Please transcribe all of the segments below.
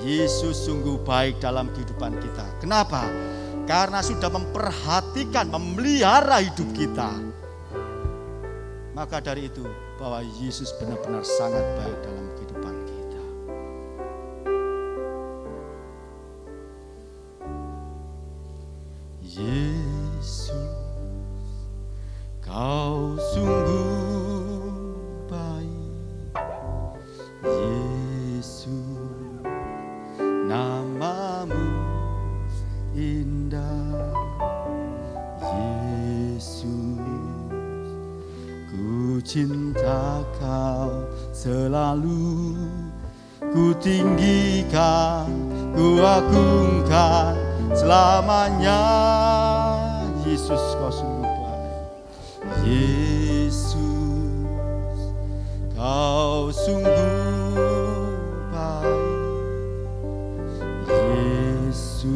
Yesus sungguh baik dalam kehidupan kita. Kenapa? Karena sudah memperhatikan, memelihara hidup kita. Maka dari itu, bahwa Yesus benar-benar sangat baik dalam kehidupan kita. Yesus, Kau sungguh baik. Yesus, namamu indah. Yesus, ku cinta Kau selalu. Ku tinggikan, ku agungkan selamanya. Yesus, Kau sungguh baik. Yesus, Kau sungguh baik. Yesus,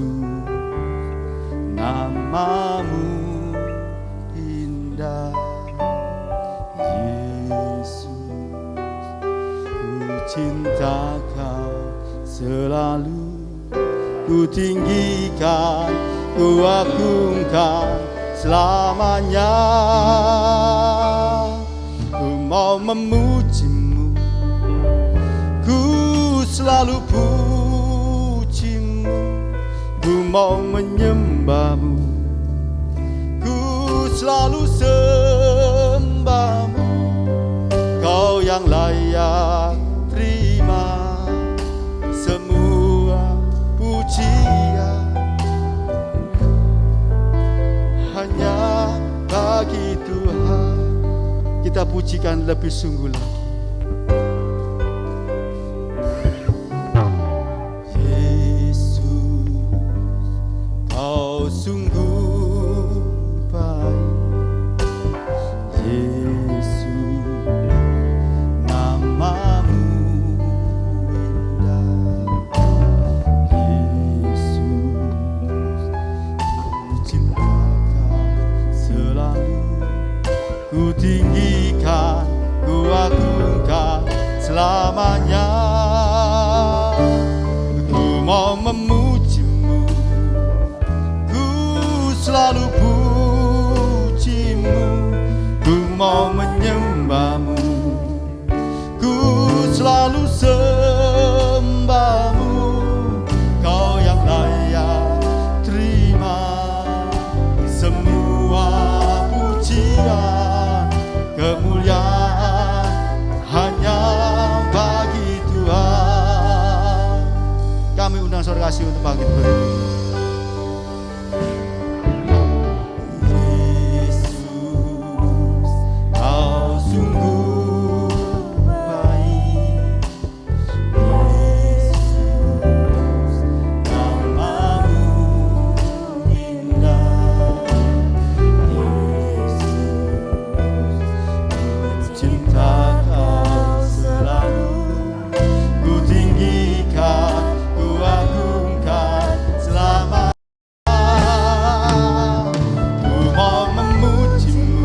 namamu indah. Yesus, ku cinta Kau selalu. Ku tinggikan, ku agungkan selamanya. Ku mau memuji-Mu, ku selalu puji-Mu. Ku mau menyembah-Mu, ku selalu sembah-Mu. Kau yang layak terima semua pujian. Hanya bagi Tuhan kita pujikan lebih sungguh lagi. Yesus, Kau sungguh baik. Yesus, namamu indah. Yesus, ku cinta Kau selalu. Ku tinggikan, ku agungkan selamanya. Ku mau memuji-Mu, ku selalu puji-Mu. Ku mau menyembah-Mu, ku selalu sembah-Mu. Kau yang layak terima semua pujian. Kemuliaan hanya bagi Tuhan. Kami undang saudara kasih untuk bangkit berdiri. Yesus, Kau sungguh baik. Yesus, namamu indah. Yesus, cinta Kau selalu. Ku tinggikan, ku agungkan selamanya. Ku mau memuji-Mu,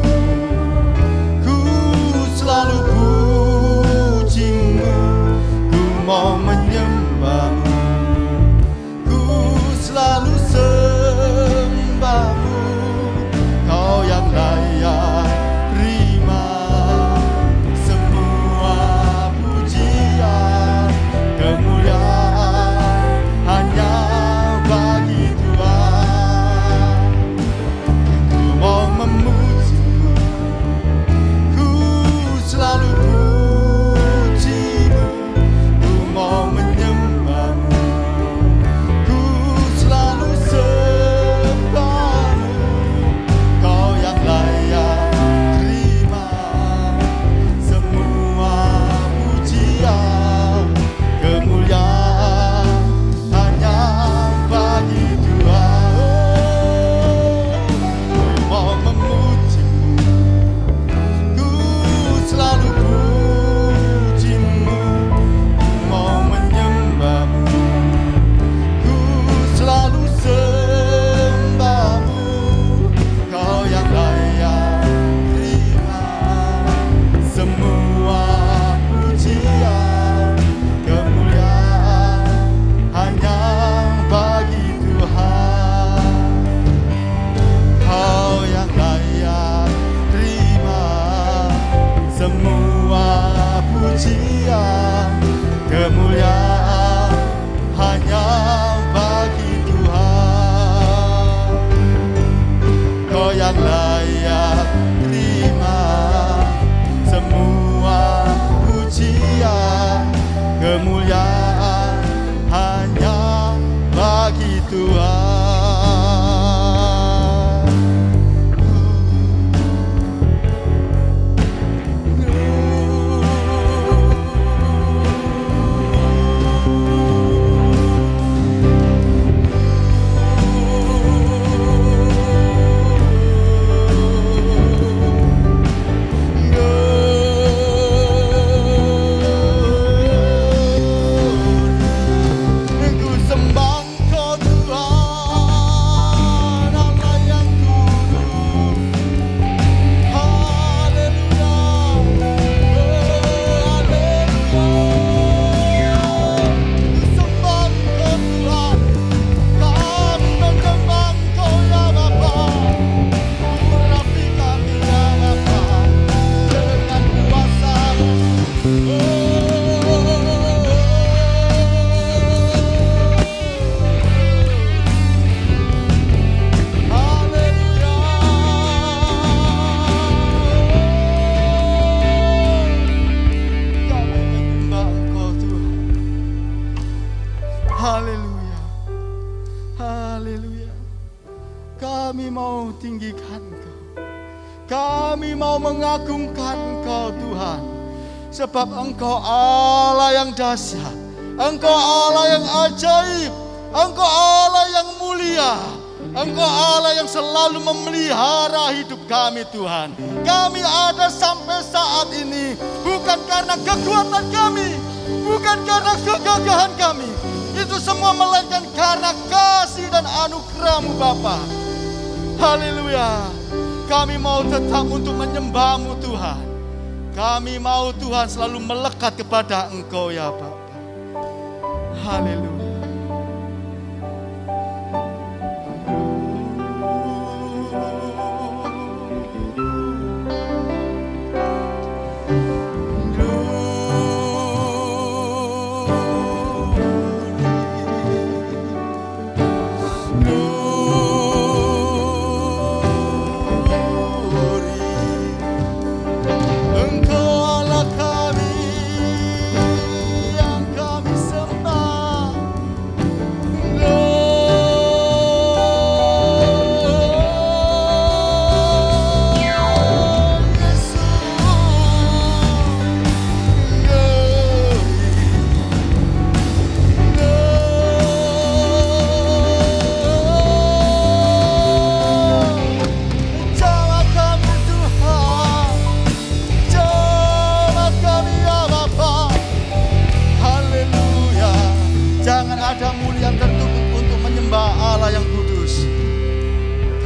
ku selalu puji-Mu. Ku mau menyembah-Mu, ku selalu sembah-Mu. Kau yang layak terima semua pujian. Kemuliaan hanya bagi Tuhan. Ku mau memuji-Mu, ku selalu puji-Mu. Ku mau menyembah-Mu, ku Haleluya. Haleluya. Kami mau tinggikan Engkau. Kami mau mengagungkan Engkau Tuhan. Sebab Engkau Allah yang dahsyat. Engkau Allah yang ajaib. Engkau Allah yang mulia. Engkau Allah yang selalu memelihara hidup kami Tuhan. Kami ada sampai saat ini bukan karena kekuatan kami, bukan karena kegagahan kami. Itu semua melainkan karena kasih dan anugerah-Mu Bapa. Haleluya. Kami mau tetap untuk menyembah-Mu Tuhan. Kami mau Tuhan selalu melekat kepada Engkau ya Bapa. Haleluya.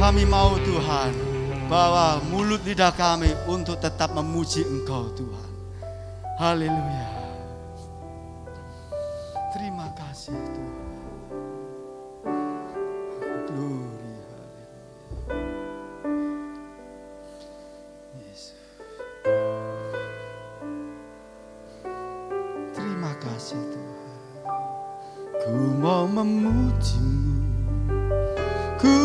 Kami mau Tuhan bawa mulut lidah kami untuk tetap memuji Engkau Tuhan. Haleluya. Terima kasih Tuhan. Glory, haleluya. Yesus. Terima kasih Tuhan. Ku mau memuji-Mu. Ku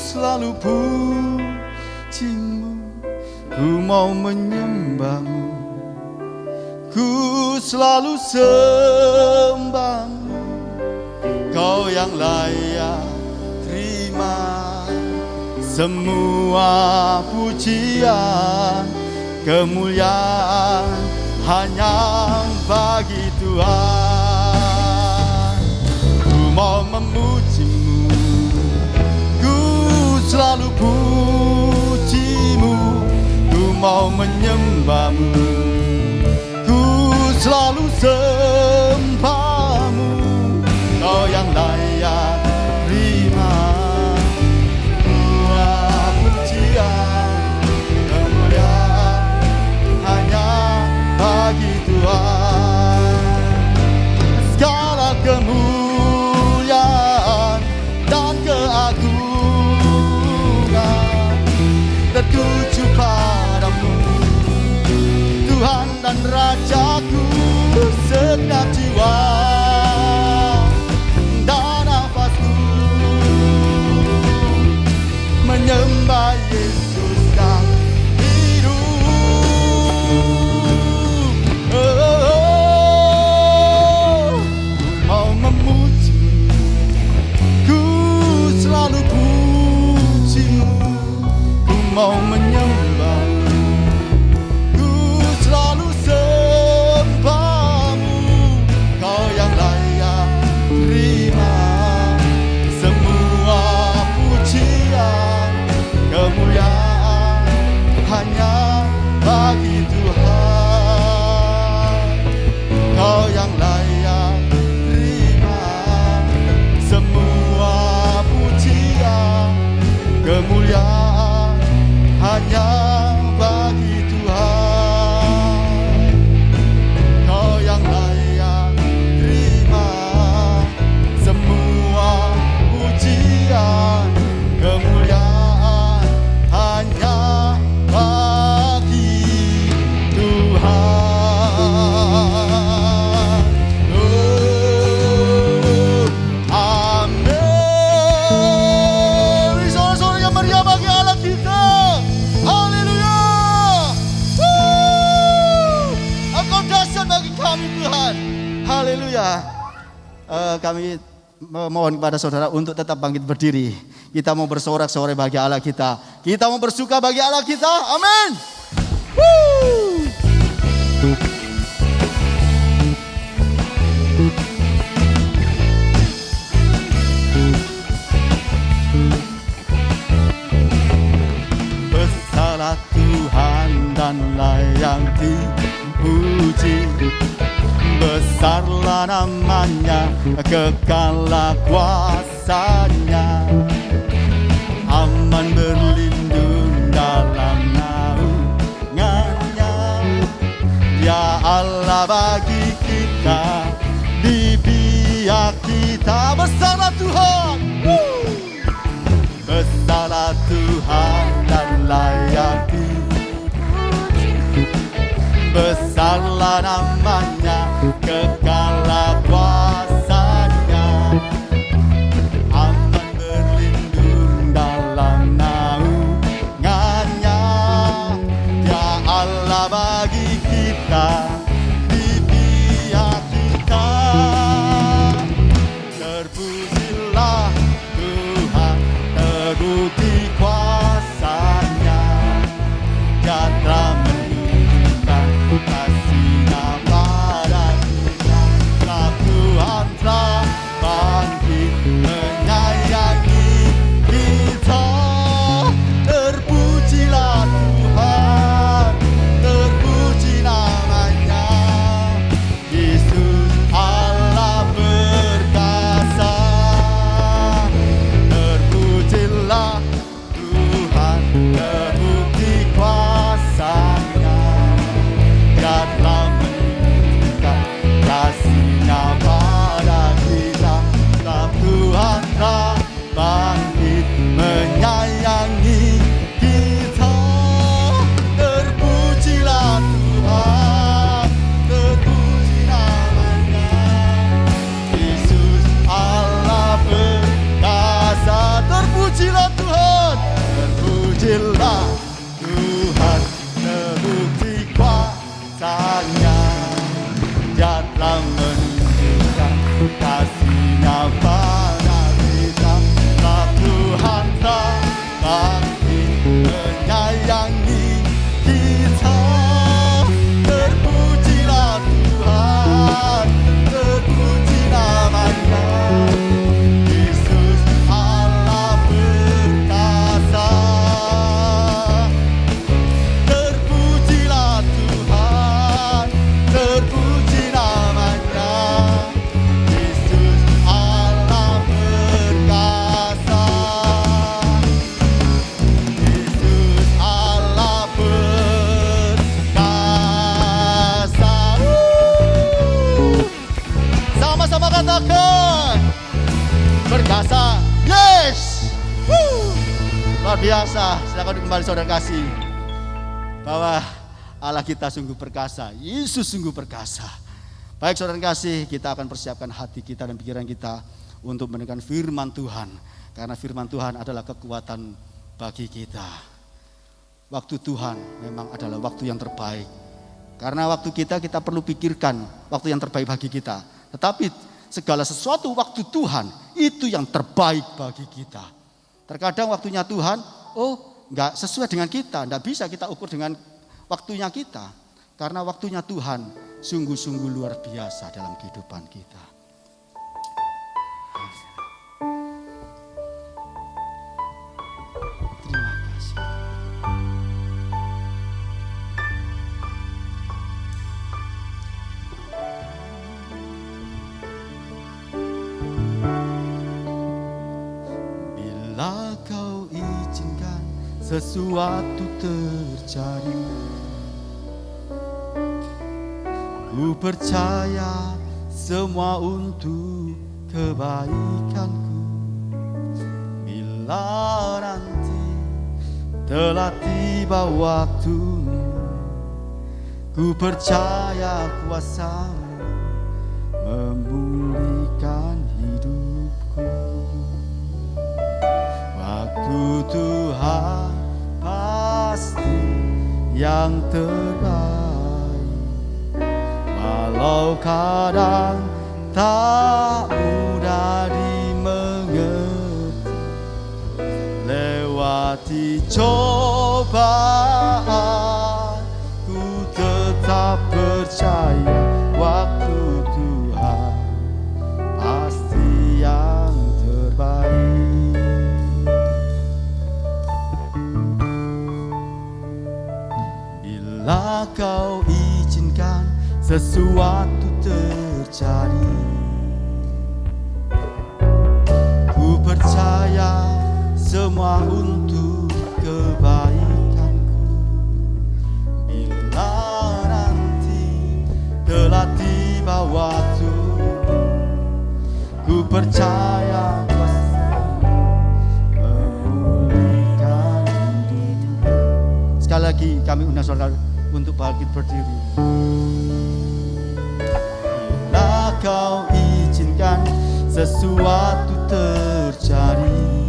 selalu puji-Mu, ku mau menyembah-Mu, ku selalu sembah-Mu. Kau yang layak terima semua pujian, kemuliaan hanya bagi Tuhan. Ku mau memuji-Mu, selalu puji-Mu, ku mau menyembah-Mu, ku selalu sembah-Mu. Kau yang layak terima semua pujian, kemuliaan hanya bagi Tuhan. Segala kemuliaan dan keagungan tertuju padamu, Tuhan dan Rajaku. Segenap jiwa dan nafasku menyembah Yesus yang hidup. Mau memuji, ku selalu puji-Mu, ku mau menyembah, ku selalu sembah-Mu. Kau yang layak terima semua pujian, kemuliaan hanya bagi Tuhan. Kau yang layak terima semua pujian, kemuliaan hanya bagi Tuhan. Kau yang layak terima semua pujian, kemuliaan hanya bagi Tuhan. Amin. Sorak-sorak yang meriah bagi Allah kita. Haleluya. Engkau dahsyat bagi kami Tuhan. Haleluya. Kami memohon kepada saudara untuk tetap bangkit berdiri. Kita mau bersorak-sorai bagi Allah kita. Kita mau bersuka bagi Allah kita. Amin. Besarlah Tuhan dan layak dipuji. Besarlah namanya, kekallah kuasanya. Aman berlindung dalam naungannya. Ya Allah bagi kita, di pihak kita. Besarlah Tuhan, besarlah Tuhan dan layak dipuji. Besarlah namanya, kekallah kuasanya. Aman berlindung dalam naungannya. Ya Allah bagi kita, di pihak kita. Terpujilah Tuhan, terbukti kuasanya. Dia telah kasihnya pada kita. Tuhan telah bangkit menyayangi kita. Terpujilah Tuhan, terpuji namanya. Yesus Allah perkasa. Terpujilah Tuhan, terbukti kuasanya. Dia telah menunjukkan kasihnya pada kita. Tuhan telah bangkit menyayangi kita. Terpujilah Tuhan, terpuji namanya. Yesus Allah perkasa. Terpujilah Tuhan, terpujilah Tuhan, terbukti kuasanya. Dia telah menunjukkan kasihnya pada kita. Tuhan telah bangkit menyayangi kita. Terpujilah Tuhan, terpuji namanya. Yesus Allah perkasa. Terpujilah Tuhan, terpuji namanya. Yesus Allah perkasa. Yesus Allah perkasa. Sama-sama katakan, perkasa. Yes. Luar biasa. Silakan kembali saudara kasih, bahwa Allah kita sungguh perkasa, Yesus sungguh perkasa. Baik saudara kasih, kita akan persiapkan hati kita dan pikiran kita untuk mendengarkan firman Tuhan. Karena firman Tuhan adalah kekuatan bagi kita. Waktu Tuhan memang adalah waktu yang terbaik. Karena waktu kita perlu pikirkan waktu yang terbaik bagi kita. Tetapi segala sesuatu waktu Tuhan itu yang terbaik bagi kita. Terkadang waktunya Tuhan, enggak sesuai dengan kita. Enggak bisa kita ukur dengan waktunya kita. Karena waktunya Tuhan sungguh-sungguh luar biasa dalam kehidupan kita. Terima kasih. Bila kau izinkan sesuatu terjadi, ku percaya semua untuk kebaikanku. Bila nanti telah tiba waktumu, ku percaya kuasa-Mu memulihkan hidupku. Waktu Tuhan pasti yang terbaik. Walau kadang tak mudah Lewati cobaan, ku tetap percaya waktu Tuhan pasti yang terbaik. Bila kau izinkan sesuatu terjadi, ku percaya semua untuk kebaikanku. Bila nanti telah tiba waktu, ku percaya kuasa memulihkan hidup. Sekali lagi kami undang saudara untuk bangkit berdiri. Bila kau izinkan sesuatu terjadi,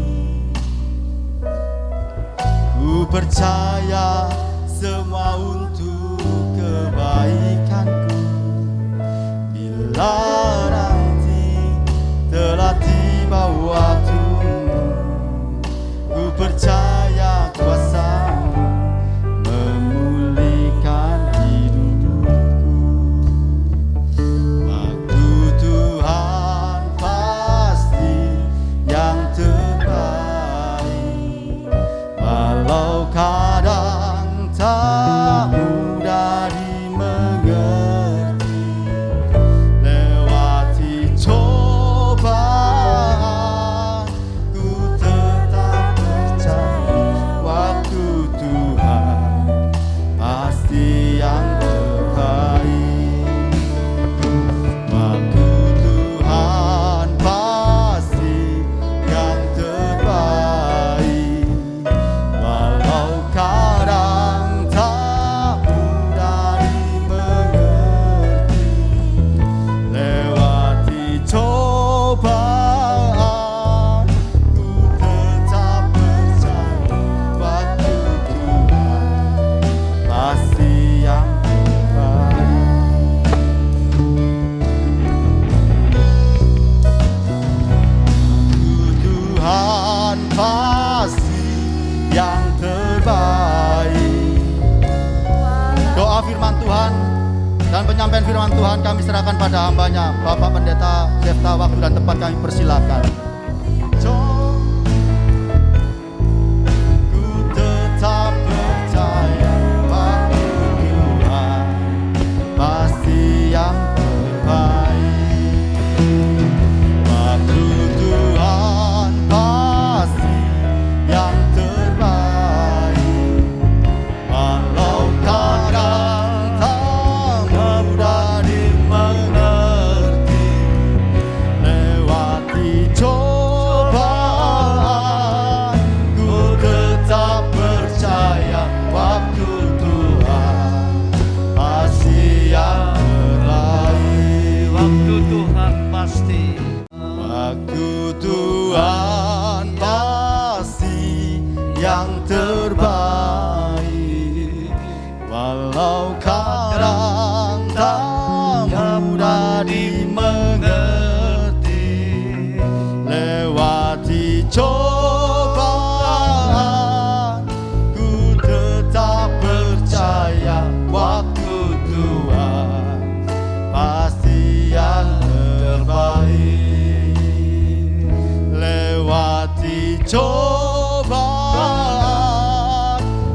ku percaya semua untuk kebaikanku. Bila nanti telah tiba waktu, ku percaya kuasa-Mu memulihkan hidupku. Waktu Tuhan pasti yang terbaik, walau kadang tak mudah dimengerti. Lewati cobaan, ku tetap percaya waktu Tuhan pasti yang terbaik. Waktu Tuhan pasti yang terbaik, walau kadang tak mudah dimengerti. Lewati cobaan, ku tetap percaya waktu Tuhan pasti yang terbaik. Tuhan pasti yang terbaik. Doa firman Tuhan dan penyampaian firman Tuhan kami serahkan pada hambanya, Bapak Pendeta Jefta. Waktu dan tempat kami persilakan. Ku tetap percaya waktu Tuhan pasti yang terbaik. Waktu Tuhan pasti yang terbaik, walau kadang tak mudah dimengerti. Lewati cobaan, ku tetap percaya waktu Tuhan pasti yang terbaik. Waktu Tuhan pasti. Waktu Tuhan pasti yang terbaik, walau kadang tak mudah dimengerti. Lewati cobaan, ku tetap percaya waktu Tuhan pasti yang terbaik. Lewati cobaan,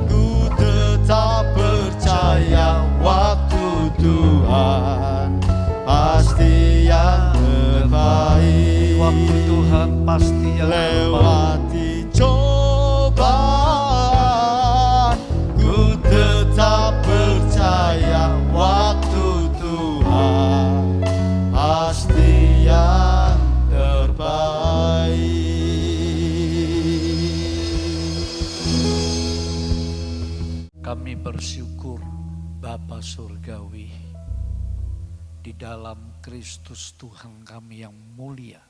ku tetap percaya waktu Tuhan pasti yang terbaik. Waktu Tuhan pasti yang terbaik. Lewati cobaan, ku tetap percaya waktu Tuhan pasti yang terbaik. Kami bersyukur Bapa Surgawi, di dalam Kristus Tuhan kami yang mulia,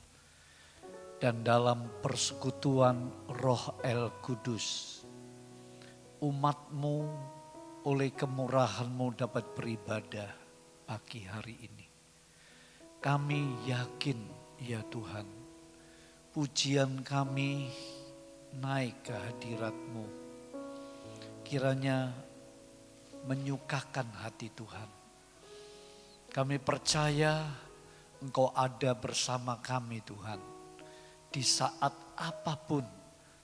dan dalam persekutuan Roh El Kudus, umat-Mu oleh kemurahan-Mu dapat beribadah pagi hari ini. Kami yakin ya Tuhan, pujian kami naik ke hadirat-Mu. Kiranya menyukakan hati Tuhan. Kami percaya Engkau ada bersama kami Tuhan. Di saat apapun,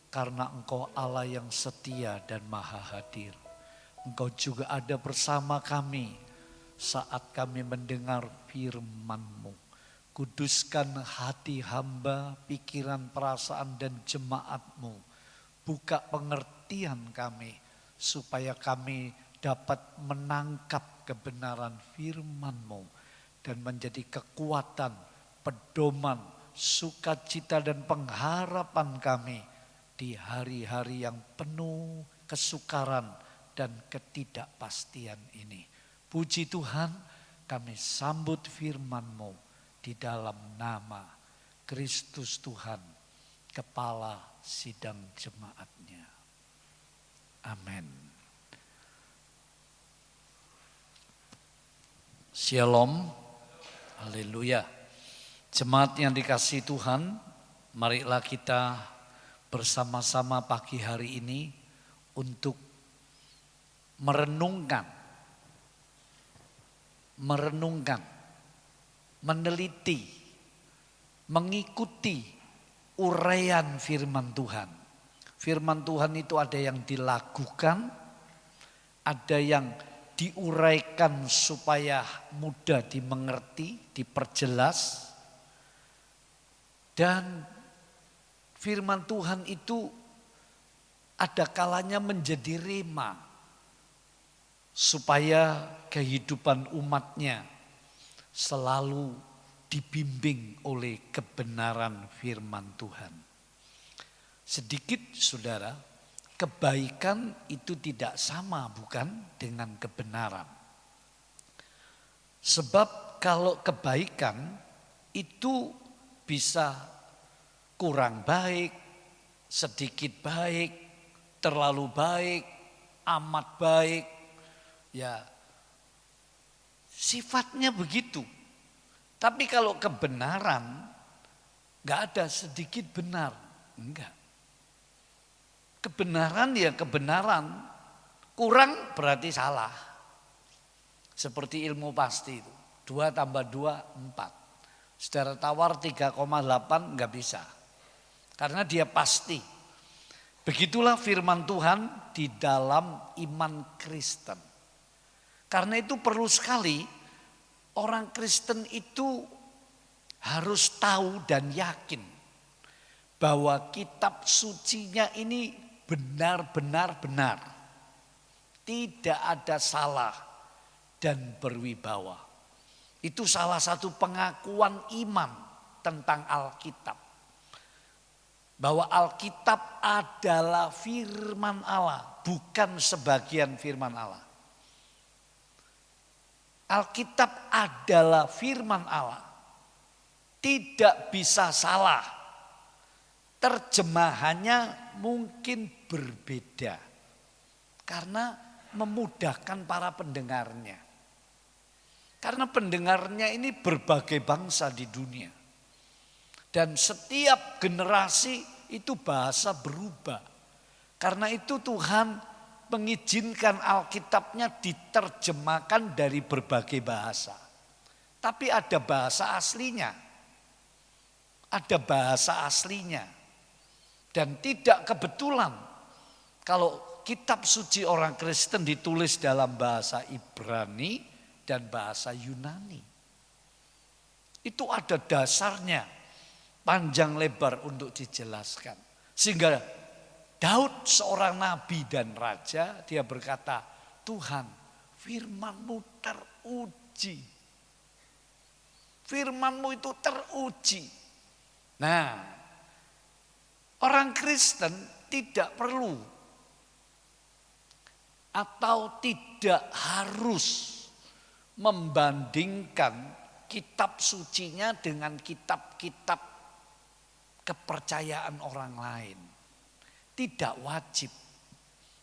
karena Engkau Allah yang setia dan maha hadir. Engkau juga ada bersama kami saat kami mendengar firman-Mu. Kuduskan hati hamba, pikiran, perasaan dan jemaat-Mu. Buka pengertian kami supaya kami dapat menangkap kebenaran firman-Mu dan menjadi kekuatan, pedoman, sukacita dan pengharapan kami di hari-hari yang penuh kesukaran dan ketidakpastian ini. Puji Tuhan, kami sambut firman-Mu di dalam nama Kristus Tuhan, Kepala sidang jemaatnya. Amin. Shalom, haleluya. Jemaat yang dikasihi Tuhan, marilah kita bersama-sama pagi hari ini untuk merenungkan, meneliti, mengikuti uraian firman Tuhan. Firman Tuhan itu ada yang dilakukan, ada yang diuraikan supaya mudah dimengerti, diperjelas. Dan firman Tuhan itu ada kalanya menjadi rema supaya kehidupan umatnya selalu dibimbing oleh kebenaran firman Tuhan. Sedikit saudara, kebaikan itu tidak sama bukan dengan kebenaran. Sebab kalau kebaikan itu bisa kurang baik, sedikit baik, terlalu baik, amat baik. Ya, sifatnya begitu. Tapi kalau kebenaran, gak ada sedikit benar. Enggak. Kebenaran ya kebenaran, kurang berarti salah. Seperti ilmu pasti itu, 2 tambah 2, 4. Saudara tawar 3,8 enggak bisa. Karena dia pasti. Begitulah firman Tuhan di dalam iman Kristen. Karena itu perlu sekali orang Kristen itu harus tahu dan yakin bahwa kitab sucinya ini benar-benar benar. Tidak ada salah dan berwibawa. Itu salah satu pengakuan iman tentang Alkitab. Bahwa Alkitab adalah firman Allah, bukan sebagian firman Allah. Alkitab adalah firman Allah. Tidak bisa salah. Terjemahannya mungkin berbeda. Karena memudahkan para pendengarnya. Karena pendengarnya ini berbagai bangsa di dunia. Dan setiap generasi itu bahasa berubah. Karena itu Tuhan mengizinkan Alkitabnya diterjemahkan dari berbagai bahasa. Tapi ada bahasa aslinya. Ada bahasa aslinya. Dan tidak kebetulan kalau kitab suci orang Kristen ditulis dalam bahasa Ibrani dan bahasa Yunani. Itu ada dasarnya, panjang lebar untuk dijelaskan. Sehingga Daud seorang nabi dan raja, dia berkata, Tuhan firman-Mu teruji. Firman-Mu itu teruji. Nah, orang Kristen tidak perlu atau tidak harus membandingkan kitab sucinya dengan kitab-kitab kepercayaan orang lain. Tidak wajib.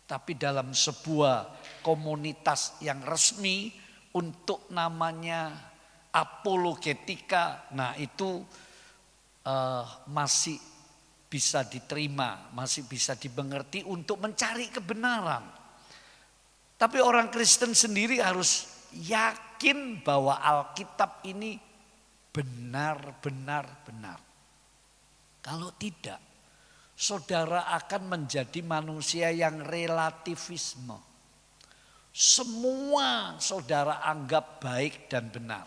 Tapi dalam sebuah komunitas yang resmi untuk namanya apologetika, nah itu masih bisa diterima, masih bisa dimengerti untuk mencari kebenaran. Tapi orang Kristen sendiri harus yakin bahwa Alkitab ini benar-benar benar. Kalau tidak, saudara akan menjadi manusia yang relativisme. Semua saudara anggap baik dan benar.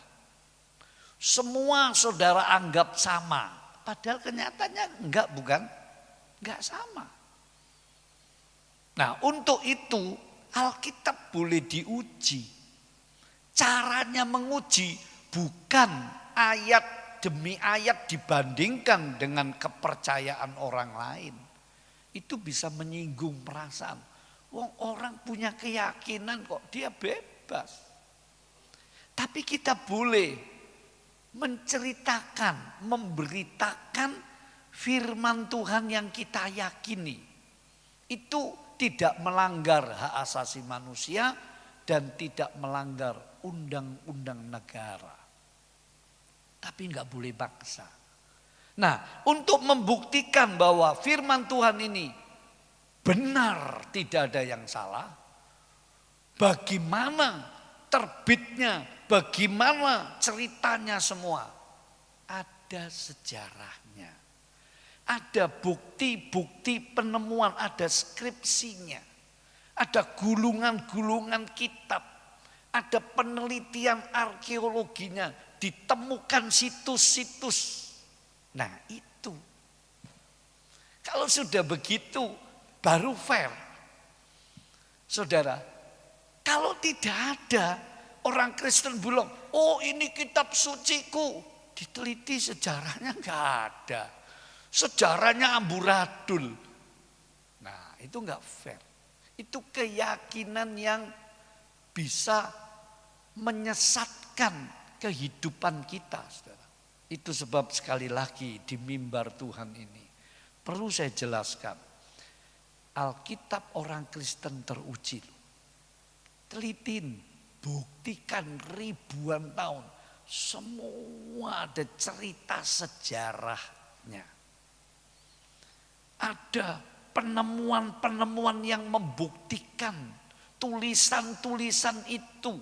Semua saudara anggap sama. Padahal kenyataannya bukan? Enggak sama. Nah, untuk itu Alkitab boleh diuji. Caranya menguji bukan ayat demi ayat dibandingkan dengan kepercayaan orang lain. Itu bisa menyinggung perasaan. Wong orang punya keyakinan kok, dia bebas. Tapi kita boleh menceritakan, memberitakan firman Tuhan yang kita yakini. Itu tidak melanggar hak asasi manusia dan tidak melanggar undang-undang negara. Tapi enggak boleh paksa. Nah, untuk membuktikan bahwa firman Tuhan ini benar, tidak ada yang salah, bagaimana terbitnya, bagaimana ceritanya semua? Ada sejarahnya. Ada bukti-bukti penemuan, ada skripsinya. Ada gulungan-gulungan kitab. Ada penelitian arkeologinya. Ditemukan situs-situs. Nah itu. Kalau sudah begitu baru fair. Saudara, kalau tidak ada orang Kristen bilang, oh ini kitab suciku. Diteliti sejarahnya enggak ada. Sejarahnya amburadul. Nah itu enggak fair. Itu keyakinan yang bisa menyesatkan kehidupan kita. Saudara. Itu sebab sekali lagi di mimbar Tuhan ini perlu saya jelaskan. Alkitab orang Kristen teruji. Telitin, buktikan ribuan tahun. Semua ada cerita sejarahnya. Ada penemuan-penemuan yang membuktikan tulisan-tulisan itu.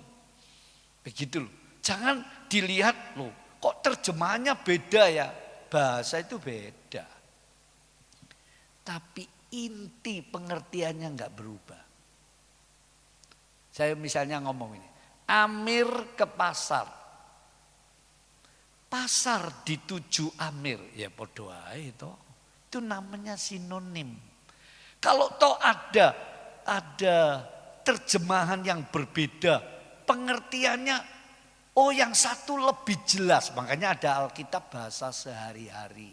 Begitu loh. Jangan dilihat loh, kok terjemahannya beda ya. Bahasa itu beda. Tapi inti pengertiannya enggak berubah. Saya misalnya ngomong ini, Amir ke pasar. Pasar dituju Amir, ya podo ae toh. Itu namanya sinonim. Kalau toh ada terjemahan yang berbeda, pengertiannya oh yang satu lebih jelas, makanya ada Alkitab bahasa sehari-hari.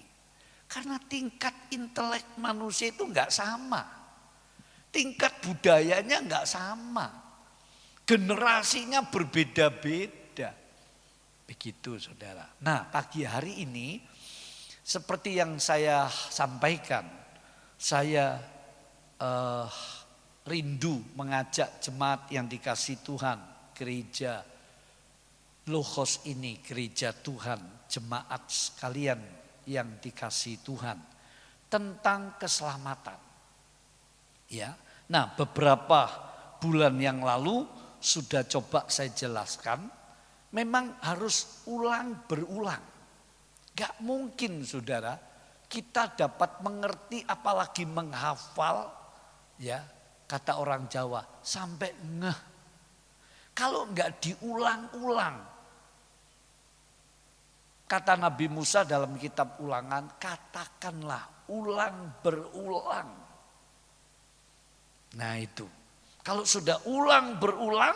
Karena tingkat intelek manusia itu enggak sama. Tingkat budayanya enggak sama. Generasinya berbeda-beda. Begitu saudara. Nah pagi hari ini seperti yang saya sampaikan. Saya rindu mengajak jemaat yang dikasih Tuhan. Gereja Logos ini, gereja Tuhan. Jemaat sekalian yang dikasih Tuhan. Tentang keselamatan. Ya. Nah beberapa bulan yang lalu sudah coba saya jelaskan, memang harus berulang. Gak mungkin saudara, kita dapat mengerti apalagi menghafal, ya kata orang Jawa, sampai ngeh. Kalau enggak diulang-ulang, kata Nabi Musa dalam kitab Ulangan, katakanlah ulang berulang. Nah itu. Kalau sudah ulang berulang,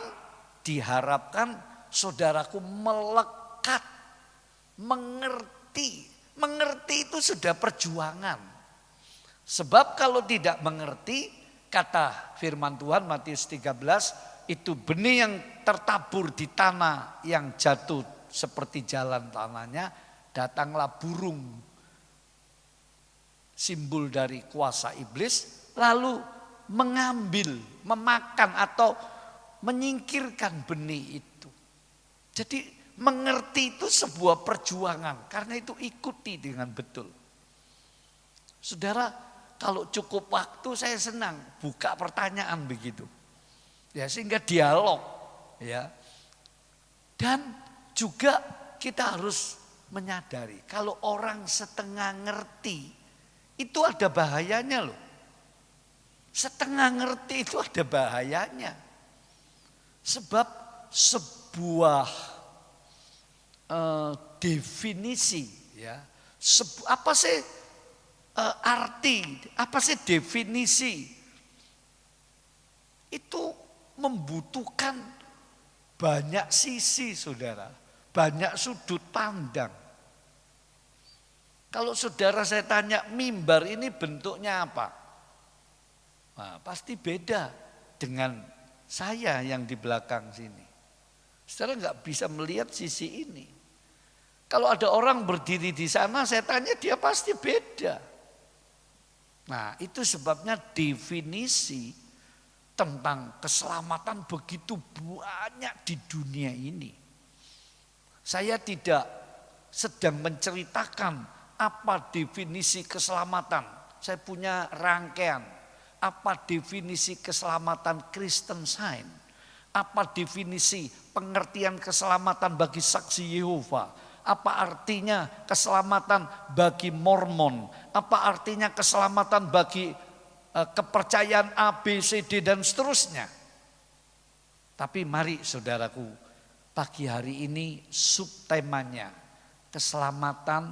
diharapkan saudaraku melekat, mengerti. Mengerti itu sudah perjuangan. Sebab kalau tidak mengerti, kata firman Tuhan Matius 13, itu benih yang tertabur di tanah yang jatuh seperti jalan tanahnya, datanglah burung, simbol dari kuasa iblis, lalu mengambil, memakan atau menyingkirkan benih itu. Jadi mengerti itu sebuah perjuangan, karena itu ikuti dengan betul. Saudara, kalau cukup waktu saya senang buka pertanyaan begitu. Ya, sehingga dialog, ya. Dan juga kita harus menyadari kalau orang setengah ngerti itu ada bahayanya loh. Setengah ngerti itu ada bahayanya. Sebab sebuah definisi, ya, apa sih arti, apa sih definisi, itu membutuhkan banyak sisi, saudara, banyak sudut pandang. Kalau saudara saya tanya, mimbar ini bentuknya apa? Nah, pasti beda dengan saya yang di belakang sini. Saudara nggak bisa melihat sisi ini. Kalau ada orang berdiri di sana, saya tanya, dia pasti beda. Nah, itu sebabnya definisi tentang keselamatan begitu banyak di dunia ini. Saya tidak sedang menceritakan apa definisi keselamatan. Saya punya rangkaian. Apa definisi keselamatan Kristen Science? Apa definisi pengertian keselamatan bagi saksi Yehova? Apa artinya keselamatan bagi Mormon? Apa artinya keselamatan bagi kepercayaan A, B, C, D dan seterusnya? Tapi mari saudaraku, pagi hari ini subtemanya keselamatan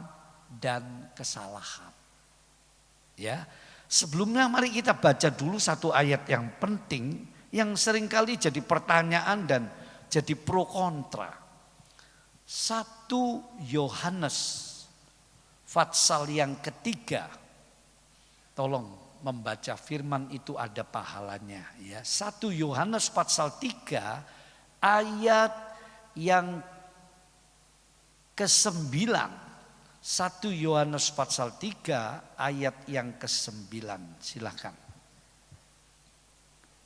dan kesalahan. Ya, sebelumnya mari kita baca dulu satu ayat yang penting yang seringkali jadi pertanyaan dan jadi pro kontra. 1 Yohanes pasal yang ketiga. Tolong membaca firman itu ada pahalanya ya. 1 Yohanes pasal 3 ayat yang ke-9. 1 Yohanes pasal 3 ayat yang ke-9. Silakan.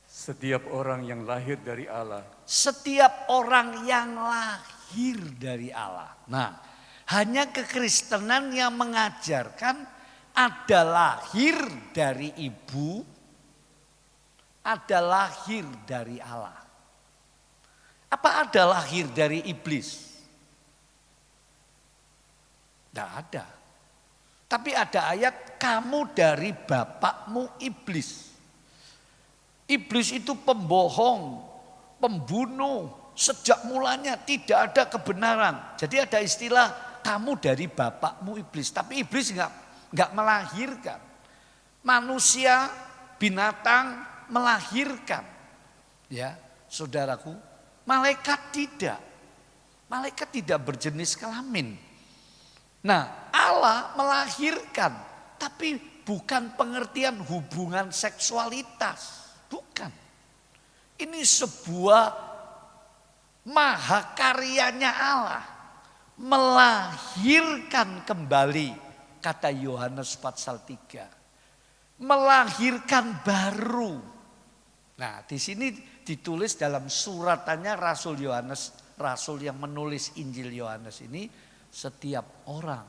Setiap orang yang lahir dari Allah. Setiap orang yang lahir dari Allah. Nah, hanya kekristenan yang mengajarkan ada lahir dari ibu, ada lahir dari Allah. Apa ada lahir dari iblis? Tidak ada. Tapi ada ayat, kamu dari bapakmu iblis. Iblis itu pembohong, pembunuh, sejak mulanya tidak ada kebenaran. Jadi ada istilah kamu dari bapakmu iblis. Tapi iblis enggak melahirkan. Manusia, binatang melahirkan. Ya, saudaraku, malaikat tidak. Malaikat tidak berjenis kelamin. Nah, Allah melahirkan, tapi bukan pengertian hubungan seksualitas. Bukan. Ini sebuah mahakaryanya Allah. Melahirkan kembali, kata Yohanes pasal 3. Melahirkan baru. Nah, di sini ditulis dalam suratannya Rasul Yohanes, rasul yang menulis Injil Yohanes ini, setiap orang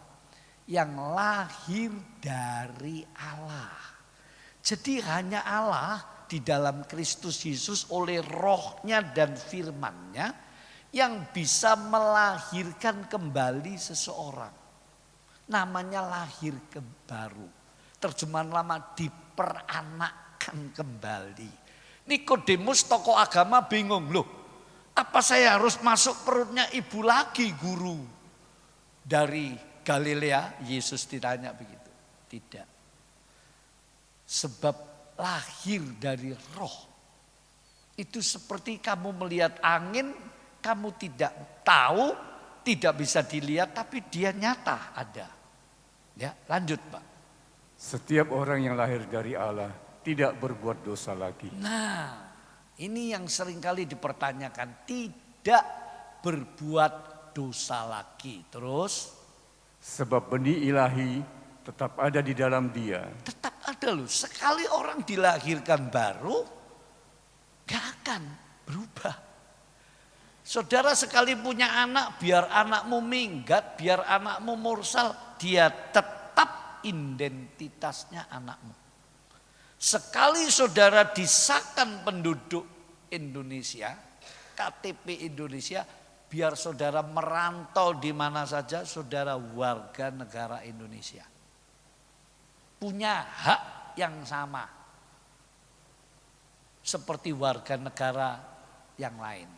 yang lahir dari Allah. Jadi hanya Allah di dalam Kristus Yesus oleh rohnya dan firman-Nya yang bisa melahirkan kembali seseorang. Namanya lahir baru. Terjemahan lama diperanakkan kembali. Nikodemus tokoh agama bingung, loh, apa saya harus masuk perutnya ibu lagi, guru dari Galilea? Yesus ditanya begitu. Tidak. Sebab lahir dari roh. Itu seperti kamu melihat angin, kamu tidak tahu, tidak bisa dilihat, tapi dia nyata ada. Ya, lanjut Pak. Setiap orang yang lahir dari Allah tidak berbuat dosa lagi. Nah, ini yang seringkali dipertanyakan, tidak berbuat dosa lagi. Terus? Sebab benih ilahi tetap ada di dalam dia. Tetap ada loh, sekali orang dilahirkan baru, gak akan berubah. Saudara sekali punya anak, biar anakmu minggat, biar anakmu mursal, dia tetap identitasnya anakmu. Sekali saudara disahkan penduduk Indonesia, KTP Indonesia, biar saudara merantau di mana saja, saudara warga negara Indonesia. Punya hak yang sama seperti warga negara yang lain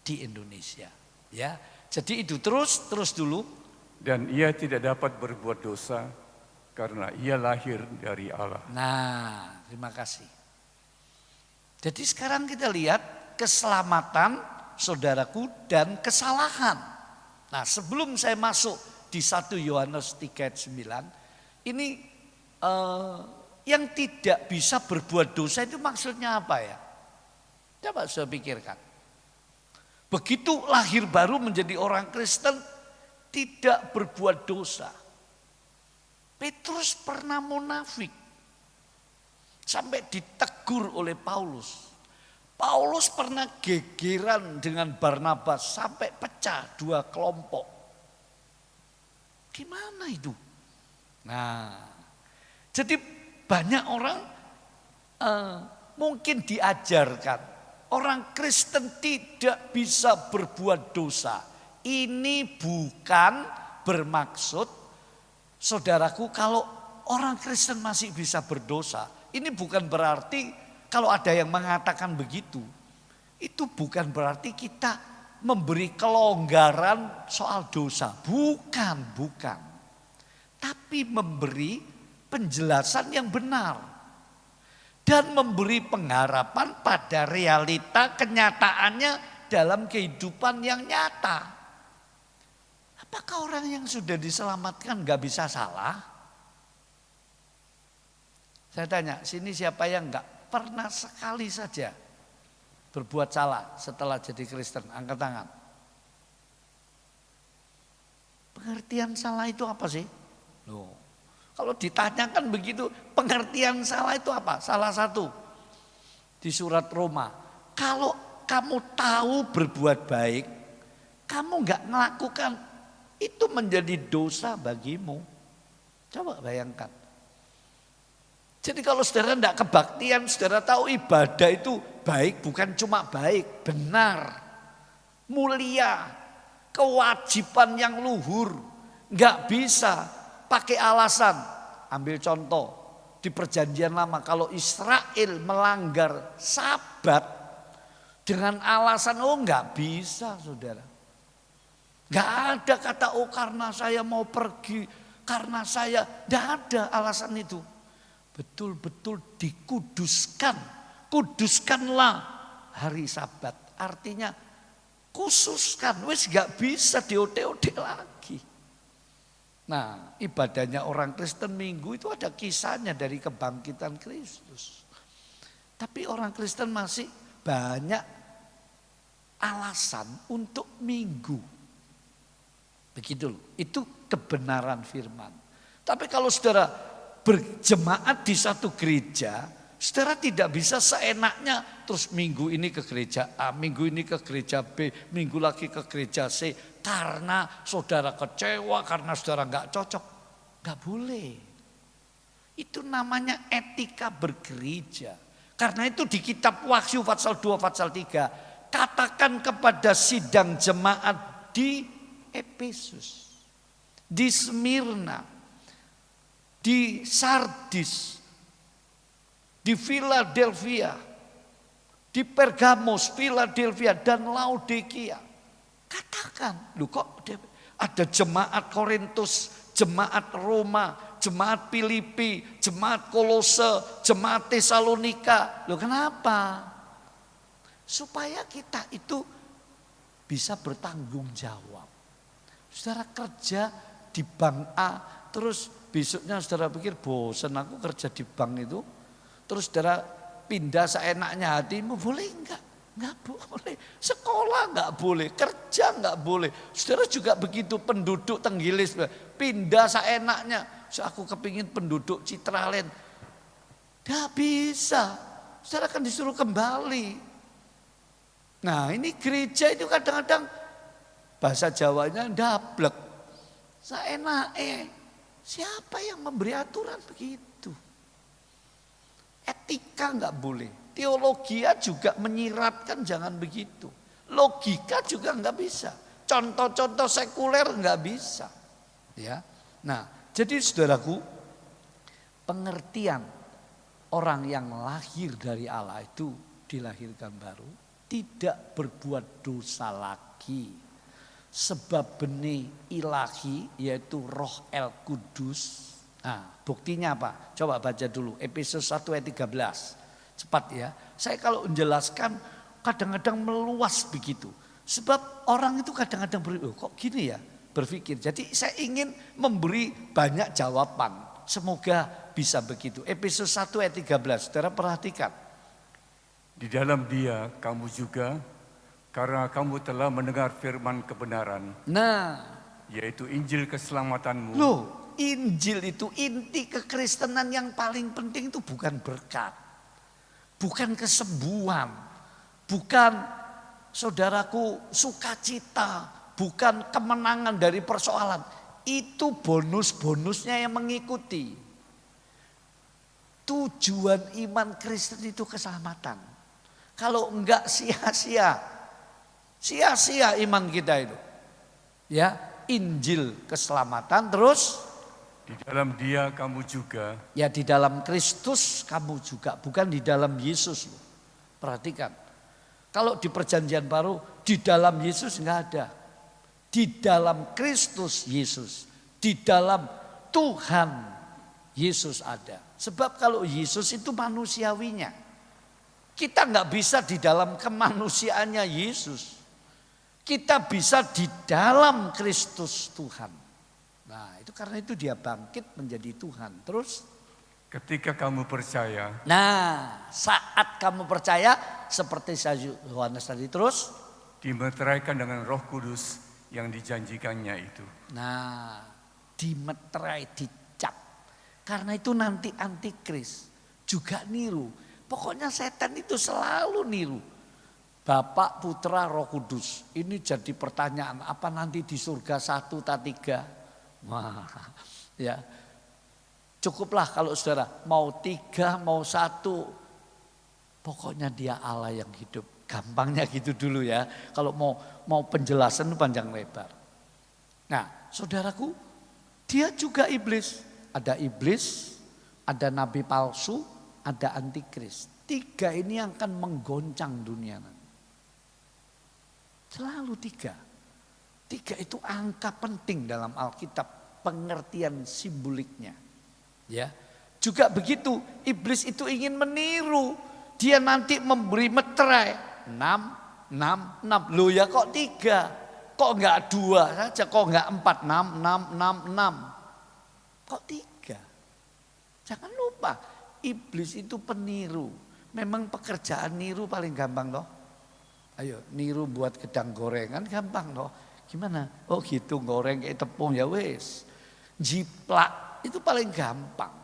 di Indonesia. Ya, jadi itu terus dulu. Dan ia tidak dapat berbuat dosa karena ia lahir dari Allah. Nah, terima kasih. Jadi sekarang kita lihat keselamatan saudaraku dan kesalahan. Nah, sebelum saya masuk di 1 Yohanes 3 ayat 9, ini yang tidak bisa berbuat dosa itu maksudnya apa ya? Coba saya pikirkan. Begitu lahir baru menjadi orang Kristen, tidak berbuat dosa. Petrus pernah munafik. Sampai ditegur oleh Paulus. Paulus pernah gegeran dengan Barnabas sampai pecah 2 kelompok. Gimana itu? Nah, jadi banyak orang mungkin diajarkan. Orang Kristen tidak bisa berbuat dosa. Ini bukan bermaksud, saudaraku, kalau orang Kristen masih bisa berdosa. Ini bukan berarti kalau ada yang mengatakan begitu, itu bukan berarti kita memberi kelonggaran soal dosa. Bukan. Tapi memberi penjelasan yang benar. Dan memberi pengharapan pada realita kenyataannya dalam kehidupan yang nyata. Apakah orang yang sudah diselamatkan gak bisa salah? Saya tanya, sini siapa yang gak pernah sekali saja berbuat salah setelah jadi Kristen? Angkat tangan. Pengertian salah itu apa sih? Loh, kalau ditanyakan begitu, pengertian salah itu apa? Salah satu di surat Roma. Kalau kamu tahu berbuat baik, kamu gak melakukan, itu menjadi dosa bagimu. Coba bayangkan. Jadi kalau saudara tidak kebaktian, saudara tahu ibadah itu baik, bukan cuma baik, benar, mulia, kewajiban yang luhur. Nggak bisa pakai alasan. Ambil contoh di perjanjian lama, kalau Israel melanggar Sabat dengan alasan nggak bisa, saudara. Nggak ada kata karena saya mau pergi, karena saya, nggak ada alasan itu. Betul-betul dikuduskan, kuduskanlah hari Sabat. Artinya khususkan, wis nggak bisa diode-ode lagi. Nah, ibadahnya orang Kristen Minggu itu ada kisahnya dari kebangkitan Kristus. Tapi orang Kristen masih banyak alasan untuk Minggu. Begitu loh, itu kebenaran firman. Tapi kalau saudara berjemaat di satu gereja, saudara tidak bisa seenaknya terus minggu ini ke gereja A, minggu ini ke gereja B, minggu lagi ke gereja C. Karena saudara kecewa, karena saudara gak cocok. Gak boleh. Itu namanya etika bergereja. Karena itu di kitab Wahyu pasal 2, pasal 3. Katakan kepada sidang jemaat di Efesus, di Smyrna, di Sardis, di Philadelphia, di Pergamos, Philadelphia, dan Laodikia. Katakan, lu kok ada jemaat Korintus, jemaat Roma, jemaat Filipi, jemaat Kolose, jemaat Tesalonika. Lu kenapa? Supaya kita itu bisa bertanggung jawab. Saudara kerja di bank A, terus besoknya saudara pikir bosan aku kerja di bank itu. Terus saudara pindah seenaknya hatimu, boleh enggak? Enggak boleh. Sekolah enggak boleh, kerja enggak boleh. Saudara juga begitu, penduduk Tenggilis pindah seenaknya. Aku kepingin penduduk Citraland. Enggak bisa. Saudara akan disuruh kembali. Nah, ini gereja itu kadang-kadang bahasa Jawanya ndablek. Saenake. Siapa yang memberi aturan begitu? Etika nggak boleh. Teologi juga menyiratkan jangan begitu. Logika juga nggak bisa. Contoh-contoh sekuler nggak bisa. Ya. Nah, jadi saudaraku, pengertian orang yang lahir dari Allah itu dilahirkan baru, tidak berbuat dosa lagi. Sebab benih ilahi yaitu Roh El Kudus. Nah, buktinya apa? Coba baca dulu Efesus 1 ayat 13. Cepat ya. Saya kalau menjelaskan kadang-kadang meluas begitu. Sebab orang itu kadang-kadang kok gini ya berpikir. Jadi saya ingin memberi banyak jawaban. Semoga bisa begitu. Efesus 1 ayat 13. Saudara perhatikan. Di dalam Dia kamu juga, karena kamu telah mendengar firman kebenaran, Nah, yaitu Injil keselamatanmu. loh, Injil itu inti kekristenan yang paling penting itu bukan berkat. Bukan kesembuhan. Bukan saudaraku sukacita. Bukan kemenangan dari persoalan. Itu bonus-bonusnya yang mengikuti. Tujuan iman Kristen itu keselamatan. Kalau enggak sia-sia. Sia-sia iman kita itu. Ya, Injil keselamatan terus Di dalam Dia kamu juga, ya di dalam Kristus kamu juga, bukan di dalam Yesus. Perhatikan. Kalau di perjanjian baru di dalam Yesus enggak ada. Di dalam Kristus Yesus, di dalam Tuhan Yesus ada. Sebab kalau Yesus itu manusiawinya. Kita enggak bisa di dalam kemanusiaannya Yesus. Kita bisa di dalam Kristus Tuhan. Nah, itu karena itu dia bangkit menjadi Tuhan. Terus ketika kamu percaya, nah, saat kamu percaya seperti Yohanes tadi terus dimeteraikan dengan Roh Kudus yang dijanjikannya itu. nah, dimeterai, dicap. Karena itu nanti antikris juga niru. Pokoknya setan itu selalu niru. Bapak, Putra, Roh Kudus. Ini jadi pertanyaan, apa nanti di surga 1 atau 3? Wah, ya. Cukuplah kalau saudara mau 3, mau 1. Pokoknya dia Allah yang hidup. Gampangnya gitu dulu ya. Kalau mau penjelasan panjang lebar. Nah, saudaraku, dia juga iblis. Ada iblis, ada nabi palsu, ada antikris. 3 ini yang akan menggoncang dunia nanti. Selalu 3. 3 itu angka penting dalam Alkitab, pengertian simboliknya. Ya. Juga begitu, iblis itu ingin meniru. Dia nanti memberi meterai 6, 6, 6. Loh ya kok 3? Kok enggak 2 saja? Kok enggak 4? 6, 6, 6, 6. Kok 3? Jangan lupa, iblis itu peniru. Memang pekerjaan niru paling gampang loh. Ayo niru buat gedang gorengan gampang loh. Gimana? Oh gitu, goreng kayak tepung ya wes. Jiplak itu paling gampang.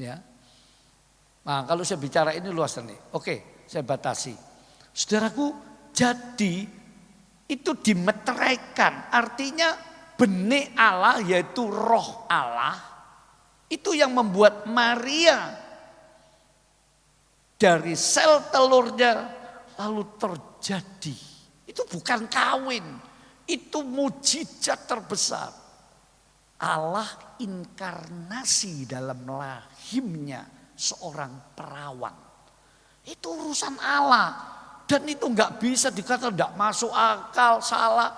Ya. Nah, kalau saya bicara ini luas nih. Oke, saya batasi. Saudaraku, jadi itu dimeteraikan. Artinya benih Allah yaitu Roh Allah. Itu yang membuat Maria dari sel telurnya lalu terjadi. Itu bukan kawin. Itu mujizat terbesar. Allah inkarnasi dalam rahimnya seorang perawan. Itu urusan Allah. Dan itu enggak bisa dikatakan enggak masuk akal, salah.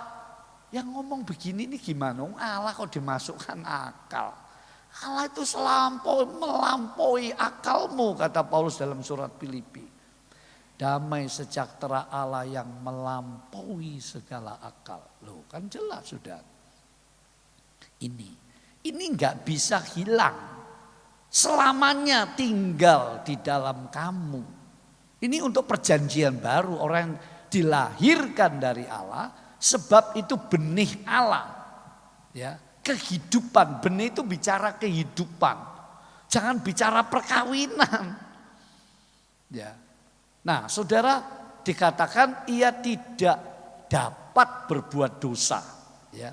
Yang ngomong begini ini gimana? Allah kok dimasukkan akal. Allah itu melampaui akalmu, kata Paulus dalam surat Filipi. Damai sejahtera Allah yang melampaui segala akal. Loh kan jelas sudah. Ini enggak bisa hilang. Selamanya tinggal di dalam kamu. Ini untuk perjanjian baru, orang yang dilahirkan dari Allah, sebab itu benih Allah. Ya, kehidupan, benih itu bicara kehidupan. Jangan bicara perkawinan. Ya. Nah, saudara, dikatakan ia tidak dapat berbuat dosa. Ya.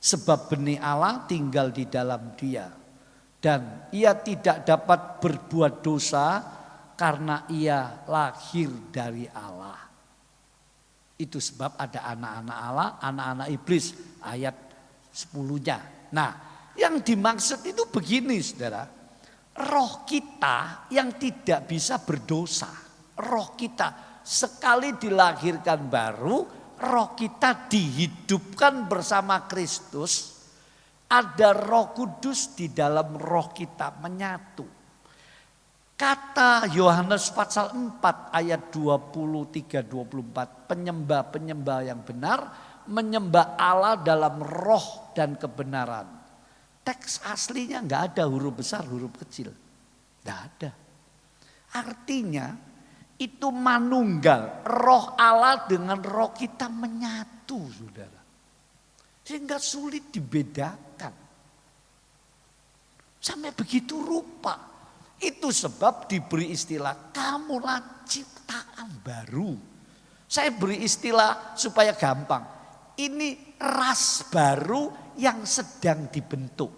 Sebab benih Allah tinggal di dalam dia. Dan ia tidak dapat berbuat dosa karena ia lahir dari Allah. Itu sebab ada anak-anak Allah, anak-anak iblis. Ayat 10-nya. Nah, yang dimaksud itu begini saudara. Roh kita yang tidak bisa berdosa. Roh kita sekali dilahirkan baru, roh kita dihidupkan bersama Kristus. Ada Roh Kudus di dalam roh kita menyatu. Kata Yohanes pasal 4 ayat 23-24. Penyembah-penyembah yang benar menyembah Allah dalam roh dan kebenaran. Teks aslinya enggak ada huruf besar, huruf kecil. Enggak ada. Artinya itu manunggal. Roh Allah dengan roh kita menyatu, saudara. Sehingga sulit dibedakan. Sampai begitu rupa. Itu sebab diberi istilah kamulah ciptaan baru. Saya beri istilah supaya gampang. Ini ras baru yang sedang dibentuk.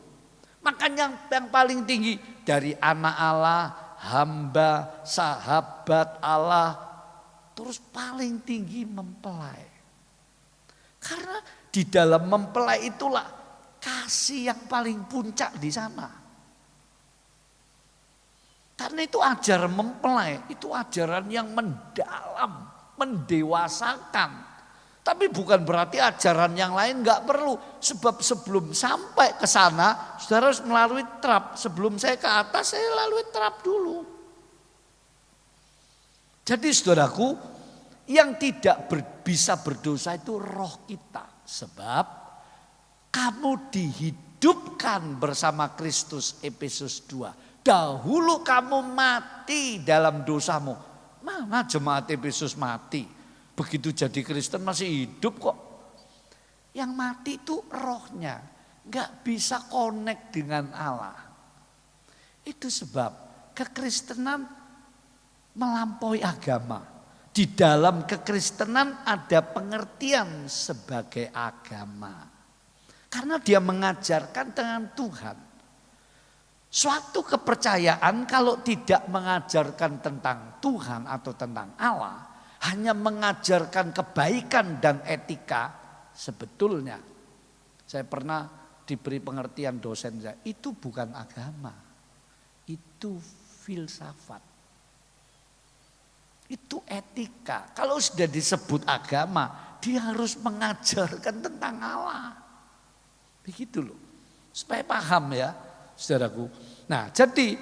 Makanya yang paling tinggi dari anak Allah, hamba, sahabat Allah, terus paling tinggi mempelai. Karena di dalam mempelai itulah kasih yang paling puncak di sana. Karena itu ajaran mempelai, itu ajaran yang mendalam, mendewasakan. Tapi bukan berarti ajaran yang lain enggak perlu. Sebab sebelum sampai ke sana, saudara harus melalui trap. Sebelum saya ke atas, saya lalui trap dulu. Jadi saudaraku, yang tidak bisa berdosa itu roh kita. Sebab kamu dihidupkan bersama Kristus, Efesus 2. Dahulu kamu mati dalam dosamu. Mana jemaat Efesus mati? Begitu jadi Kristen masih hidup kok. Yang mati itu rohnya. Gak bisa connect dengan Allah. Itu sebab kekristenan melampaui agama. Di dalam kekristenan ada pengertian sebagai agama. Karena dia mengajarkan dengan Tuhan. Suatu kepercayaan kalau tidak mengajarkan tentang Tuhan atau tentang Allah, hanya mengajarkan kebaikan dan etika, sebetulnya saya pernah diberi pengertian dosen saya, itu bukan agama, itu filsafat, itu etika. Kalau sudah disebut agama, dia harus mengajarkan tentang Allah, begitu loh, supaya paham ya saudaraku. Nah jadi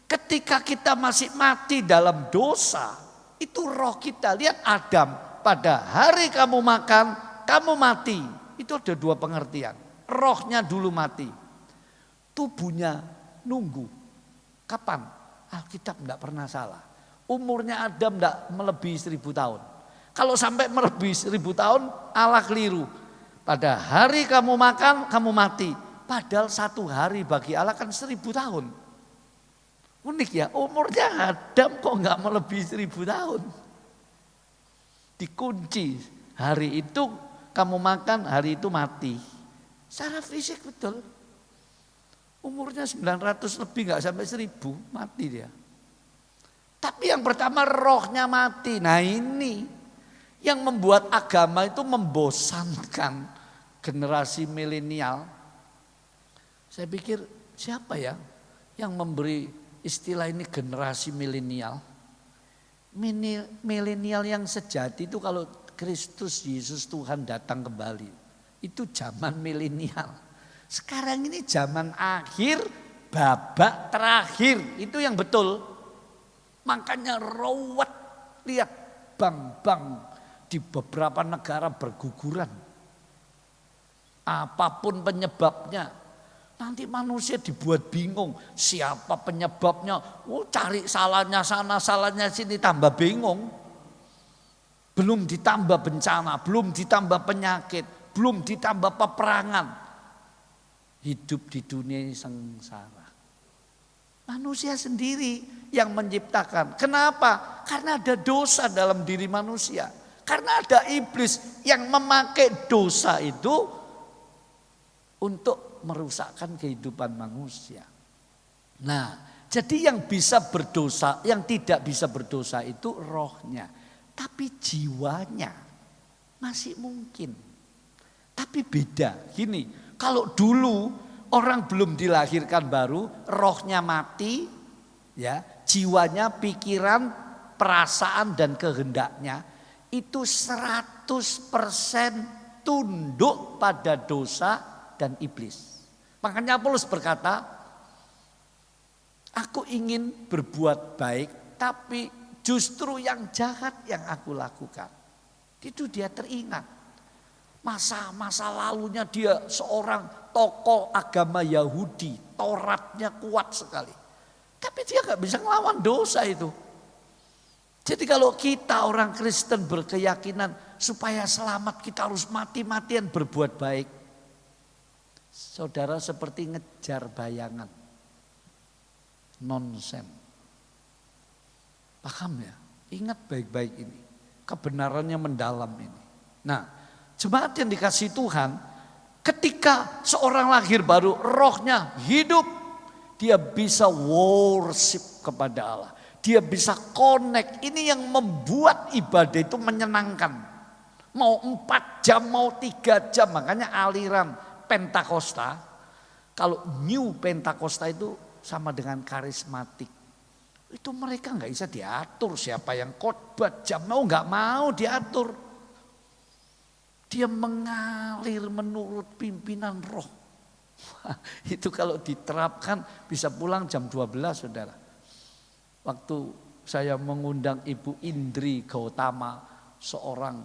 ketika kita masih mati dalam dosa, itu roh kita. Lihat Adam, pada hari kamu makan, kamu mati. Itu ada dua pengertian. Rohnya dulu mati. Tubuhnya nunggu. Kapan? Alkitab tidak pernah salah. Umurnya Adam tidak melebihi 1000 tahun. Kalau sampai melebihi 1000 tahun, Allah keliru. Pada hari kamu makan, kamu mati. Padahal satu hari bagi Allah kan 1000 tahun. Unik ya, umurnya Adam kok nggak melebihi 1000 tahun. Dikunci, hari itu kamu makan, hari itu mati. Secara fisik betul. Umurnya 900 lebih nggak sampai 1000, mati dia. Tapi yang pertama rohnya mati. Nah ini yang membuat agama itu membosankan generasi milenial. Saya pikir siapa ya yang memberi istilah ini generasi milenial. Milenial yang sejati itu kalau Kristus Yesus Tuhan datang kembali. Itu zaman milenial. Sekarang ini zaman akhir, babak terakhir. Itu yang betul. Makanya rawat, lihat bank-bank di beberapa negara berguguran. Apapun penyebabnya. Nanti manusia dibuat bingung siapa penyebabnya. Cari salahnya sana, salahnya sini, tambah bingung. Belum ditambah bencana, belum ditambah penyakit, belum ditambah peperangan. Hidup di dunia ini sengsara. Manusia sendiri yang menciptakan. Kenapa? Karena ada dosa dalam diri manusia. Karena ada iblis yang memakai dosa itu untuk merusakkan kehidupan manusia. Nah, jadi yang bisa berdosa, yang tidak bisa berdosa itu rohnya. Tapi jiwanya masih mungkin. Tapi beda, gini, kalau dulu orang belum dilahirkan baru, rohnya mati, ya, jiwanya, pikiran, perasaan dan kehendaknya itu 100% tunduk pada dosa dan iblis. Makanya Paulus berkata, aku ingin berbuat baik, tapi justru yang jahat yang aku lakukan. Itu dia teringat. Masa lalunya dia seorang tokoh agama Yahudi. Tauratnya kuat sekali. Tapi dia gak bisa ngelawan dosa itu. Jadi kalau kita orang Kristen berkeyakinan supaya selamat kita harus mati-matian berbuat baik. Saudara seperti ngejar bayangan. Nonsen. Paham ya? Ingat baik-baik ini. Kebenarannya mendalam ini. Nah, jemaat yang dikasihi Tuhan, ketika seorang lahir baru, rohnya hidup, dia bisa worship kepada Allah. Dia bisa connect. Ini yang membuat ibadah itu menyenangkan. Mau 4 jam, mau 3 jam. Makanya aliran Pentakosta, kalau New Pentakosta itu sama dengan karismatik. Itu mereka nggak bisa diatur siapa yang khotbah, jam mau nggak mau diatur. Dia mengalir menurut pimpinan roh. Itu kalau diterapkan bisa pulang jam 12 saudara. Waktu saya mengundang Ibu Indri Gautama, seorang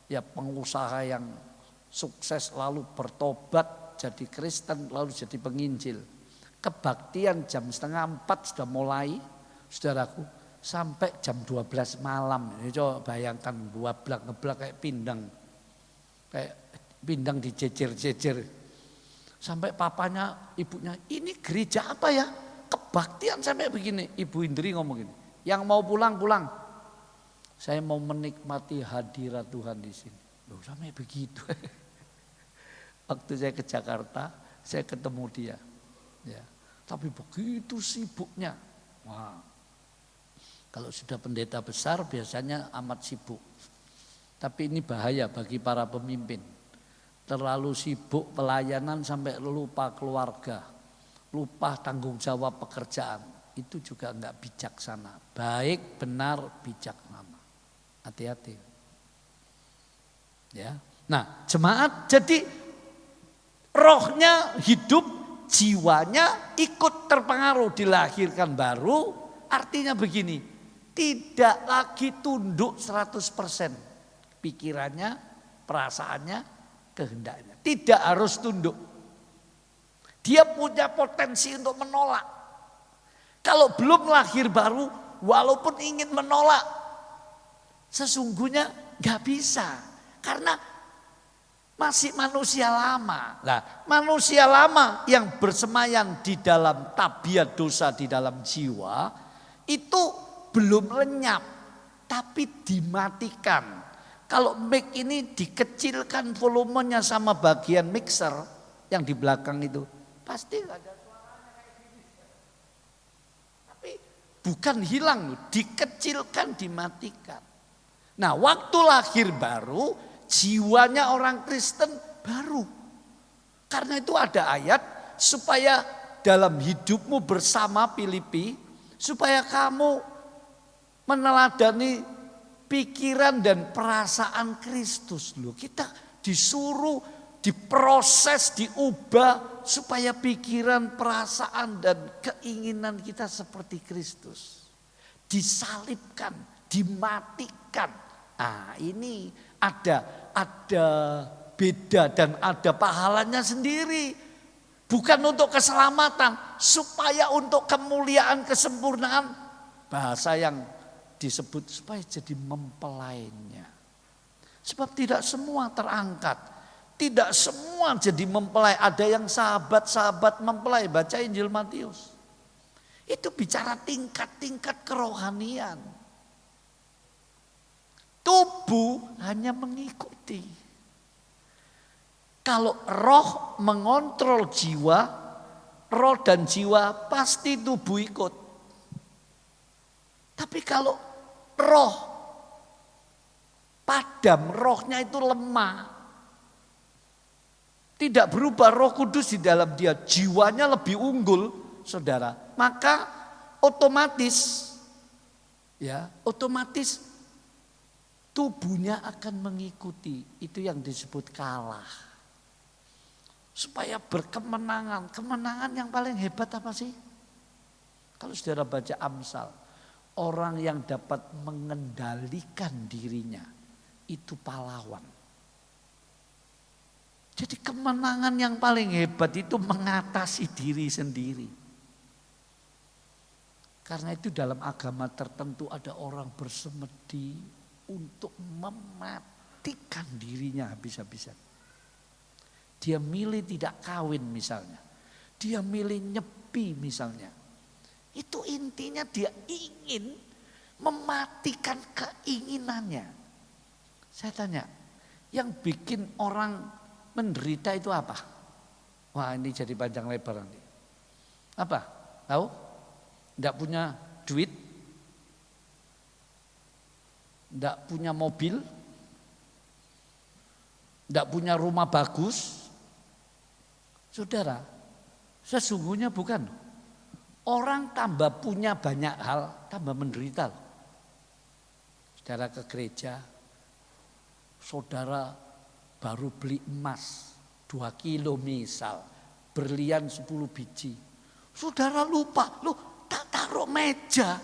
ya pengusaha yang sukses lalu bertobat jadi Kristen lalu jadi penginjil. Kebaktian jam 3:30 sudah mulai, saudaraku, sampai jam 12 malam. Ini coba bayangkan ngeblak kayak pindang. Kayak pindang dijejer-jejer. Sampai papanya, ibunya, ini gereja apa ya? Kebaktian sampai begini. Ibu Indri ngomong gini, yang mau pulang. Saya mau menikmati hadirat Tuhan di sini. Loh, sampai begitu. Waktu saya ke Jakarta, saya ketemu dia. Ya, tapi begitu sibuknya. Wah, kalau sudah pendeta besar biasanya amat sibuk. Tapi ini bahaya bagi para pemimpin. Terlalu sibuk pelayanan sampai lupa keluarga. Lupa tanggung jawab pekerjaan. Itu juga enggak bijaksana. Baik, benar, bijaksana. Hati-hati. Ya. Nah, jemaat, jadi rohnya hidup, jiwanya ikut terpengaruh, dilahirkan baru. Artinya begini, tidak lagi tunduk 100%. Pikirannya, perasaannya, kehendaknya. Tidak harus tunduk. Dia punya potensi untuk menolak. Kalau belum lahir baru, walaupun ingin menolak, sesungguhnya gak bisa. Karena masih manusia lama. Nah, manusia lama yang bersemayam di dalam tabiat dosa di dalam jiwa, itu belum lenyap, tapi dimatikan. Kalau mic ini dikecilkan volumenya sama bagian mixer yang di belakang itu, pasti nggak ada suaranya kayak gini. Tapi bukan hilang, dikecilkan, dimatikan. Nah, waktu lahir baru, jiwanya orang Kristen baru. Karena itu ada ayat supaya dalam hidupmu bersama Filipi, supaya kamu meneladani pikiran dan perasaan Kristus. Loh, kita disuruh diproses, diubah supaya pikiran, perasaan dan keinginan kita seperti Kristus. Disalibkan, dimatikan. Ah, ini ada beda dan ada pahalanya sendiri. Bukan untuk keselamatan, supaya untuk kemuliaan, kesempurnaan. Bahasa yang disebut supaya jadi mempelainya. Sebab tidak semua terangkat. Tidak semua jadi mempelai. Ada yang sahabat-sahabat mempelai. Baca Injil Matius. Itu bicara tingkat-tingkat kerohanian. Tubuh hanya mengikuti. Kalau roh mengontrol jiwa, roh dan jiwa pasti tubuh ikut. Tapi kalau roh padam, rohnya itu lemah, tidak berubah Roh Kudus di dalam dia, jiwanya lebih unggul, saudara. Maka otomatis tubuhnya akan mengikuti. Itu yang disebut kalah. Supaya berkemenangan. Kemenangan yang paling hebat apa sih? Kalau saudara baca Amsal, orang yang dapat mengendalikan dirinya itu pahlawan. Jadi kemenangan yang paling hebat itu mengatasi diri sendiri. Karena itu dalam agama tertentu ada orang bersemedi untuk mematikan dirinya habis-habisan. Dia milih tidak kawin misalnya. Dia milih nyepi misalnya. Itu intinya dia ingin mematikan keinginannya. Saya tanya, yang bikin orang menderita itu apa? Wah, ini jadi panjang lebar nanti. Apa? Tahu? Tidak punya duit, tidak punya mobil, tidak punya rumah bagus. Saudara, sesungguhnya bukan. Orang tambah punya banyak hal, tambah menderita. Saudara ke gereja, saudara baru beli emas 2 kilo misal, berlian 10 biji. Saudara lupa, loh tak taruh meja,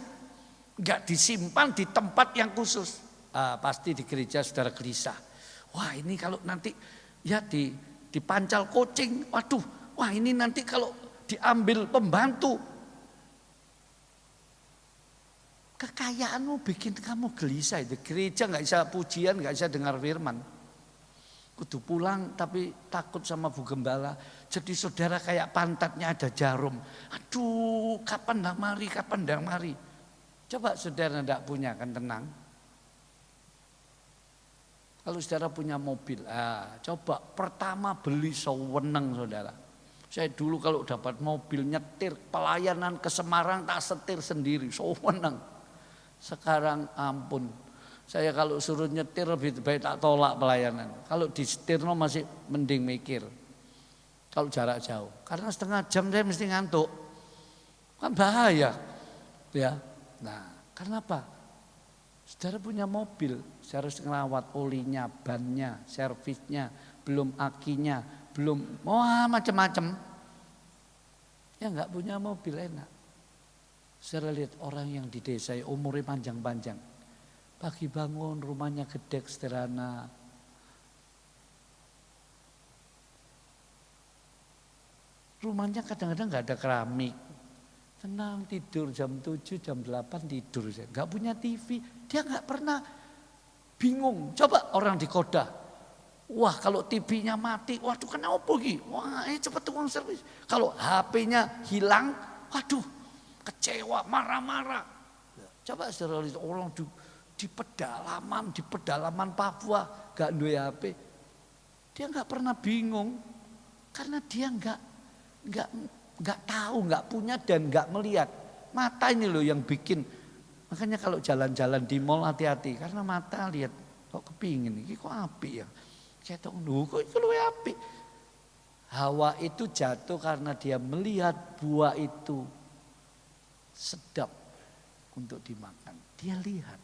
nggak disimpan di tempat yang khusus. Pasti di gereja saudara gelisah. Wah ini kalau nanti ya dipancal kucing, waduh, wah ini nanti kalau diambil pembantu. Kekayaanmu bikin kamu gelisah. Di gereja nggak bisa pujian, nggak bisa dengar firman. Kudu pulang tapi takut sama Bu Gembala. Jadi saudara kayak pantatnya ada jarum. Aduh, kapan dah mari, kapan dah mari. Coba saudara enggak punya kan tenang. Kalau saudara punya mobil, coba pertama beli sewenang saudara. Saya dulu kalau dapat mobil nyetir pelayanan ke Semarang tak setir sendiri, sewenang. Sekarang ampun. Saya kalau suruh nyetir lebih baik tak tolak pelayanan. Kalau di setirno masih mending mikir. Kalau jarak jauh. Karena setengah jam saya mesti ngantuk. Kan bahaya. Ya. Nah, karena apa? Saudara punya mobil, saudara harus ngerawat olinya, bannya, servisnya, belum akinya, belum macam-macam. Ya enggak punya mobil enak. Saudara lihat orang yang di desa umurnya panjang-panjang. Pagi bangun rumahnya gede sederhana. Rumahnya kadang-kadang gak ada keramik. Tenang tidur jam 7, jam 8 tidur. Gak punya TV. Dia gak pernah bingung. Coba orang di Koda. Wah kalau TV-nya mati. Waduh kenapa lagi? Wah cepat tukang servis. Kalau HP-nya hilang. Waduh kecewa marah-marah. Coba saudara lihat orang di pedalaman Papua gak duwe HP. Dia gak pernah bingung. Karena dia nggak tahu, nggak punya dan nggak melihat. Mata ini loh yang bikin. Makanya kalau jalan-jalan di mall hati-hati karena mata lihat kok kepingin ini kok api ya. Saya tahu kok itu luwe api. Hawa itu jatuh karena dia melihat buah itu sedap untuk dimakan. Dia lihat.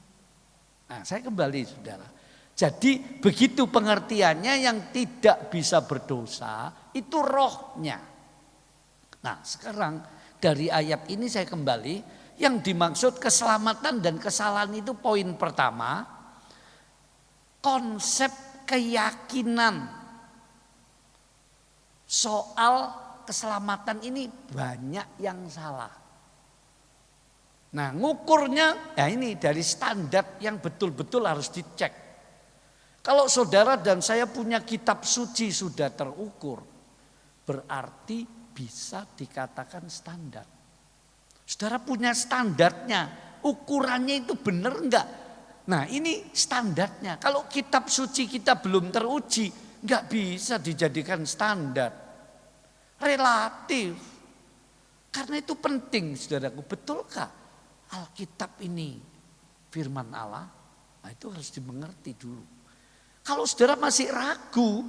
Nah, saya kembali saudara. Jadi begitu pengertiannya yang tidak bisa berdosa itu rohnya. Nah sekarang dari ayat ini saya kembali, yang dimaksud keselamatan dan kesalahan itu poin pertama, konsep keyakinan soal keselamatan ini banyak yang salah. Nah ngukurnya, ya ini dari standar yang betul-betul harus dicek. Kalau saudara dan saya punya kitab suci sudah terukur, berarti bisa dikatakan standar. Saudara punya standarnya, ukurannya itu benar enggak? Nah ini standarnya. Kalau kitab suci kita belum teruji, nggak bisa dijadikan standar. Relatif. Karena itu penting, saudaraku. Betulkah Alkitab ini firman Allah? Nah, itu harus dimengerti dulu. Kalau saudara masih ragu,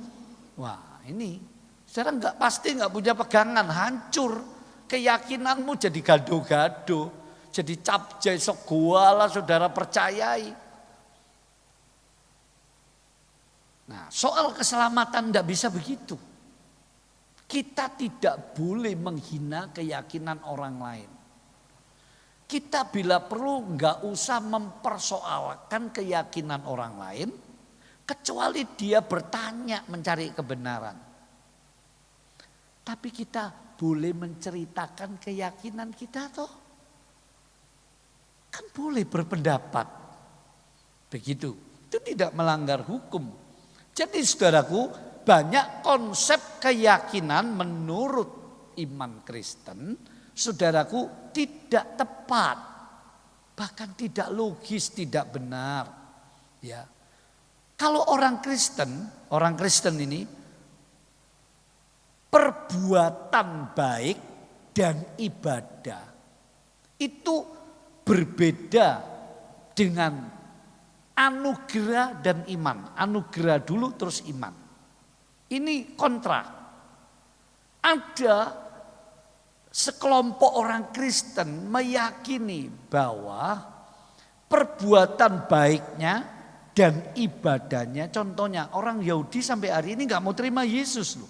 wah ini saudara pasti nggak punya pegangan, hancur. Keyakinanmu jadi gado-gado, jadi capjai segala saudara percayai. Nah, soal keselamatan tidak bisa begitu. Kita tidak boleh menghina keyakinan orang lain. Kita bila perlu nggak usah mempersoalkan keyakinan orang lain, kecuali dia bertanya mencari kebenaran. Tapi kita boleh menceritakan keyakinan kita toh. Kan boleh berpendapat. Begitu. Itu tidak melanggar hukum. Jadi saudaraku, banyak konsep keyakinan menurut iman Kristen, saudaraku, tidak tepat. Bahkan tidak logis, tidak benar. Ya. Kalau orang Kristen ini perbuatan baik dan ibadah itu berbeda dengan anugerah dan iman. Anugerah dulu terus iman. Ini kontra. Ada sekelompok orang Kristen meyakini bahwa perbuatan baiknya dan ibadahnya, contohnya orang Yahudi sampai hari ini gak mau terima Yesus loh.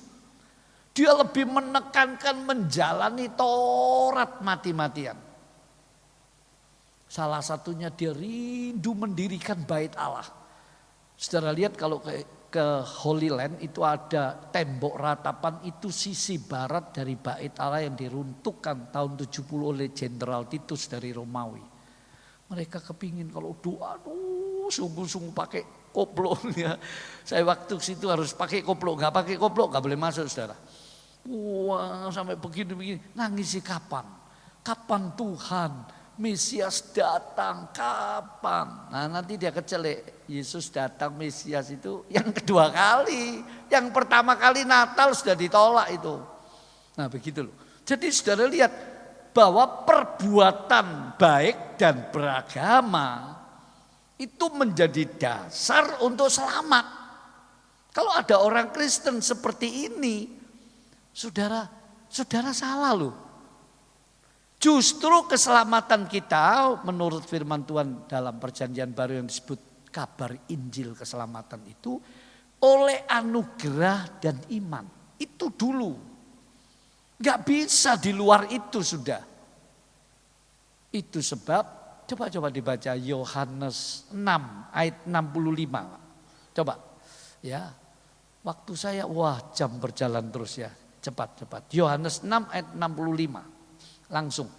Dia lebih menekankan menjalani Taurat mati-matian. Salah satunya dia rindu mendirikan bait Allah. Saudara lihat kalau ke Holy Land itu ada tembok ratapan, itu sisi barat dari bait Allah yang diruntuhkan tahun 70 oleh Jenderal Titus dari Romawi. Mereka kepingin kalau doa, sungguh-sungguh pakai koplo ya. Saya waktu situ harus pakai koplo, nggak pakai koplo nggak boleh masuk saudara. Wah sampai begini-begini, nangisi kapan? Kapan Tuhan Mesias datang, kapan? Nah nanti dia kecelek, Yesus datang Mesias itu yang kedua kali. Yang pertama kali Natal sudah ditolak itu. Nah begitu loh. Jadi saudara lihat bahwa perbuatan baik dan beragama itu menjadi dasar untuk selamat. Kalau ada orang Kristen seperti ini, saudara salah loh. Justru keselamatan kita menurut firman Tuhan dalam perjanjian baru yang disebut kabar Injil keselamatan itu oleh anugerah dan iman. Itu dulu. Gak bisa di luar itu sudah. Itu sebab coba dibaca Yohanes 6 ayat 65. Coba ya. Waktu saya jam berjalan terus ya. Cepat. Yohanes 6 ayat 65. Langsung.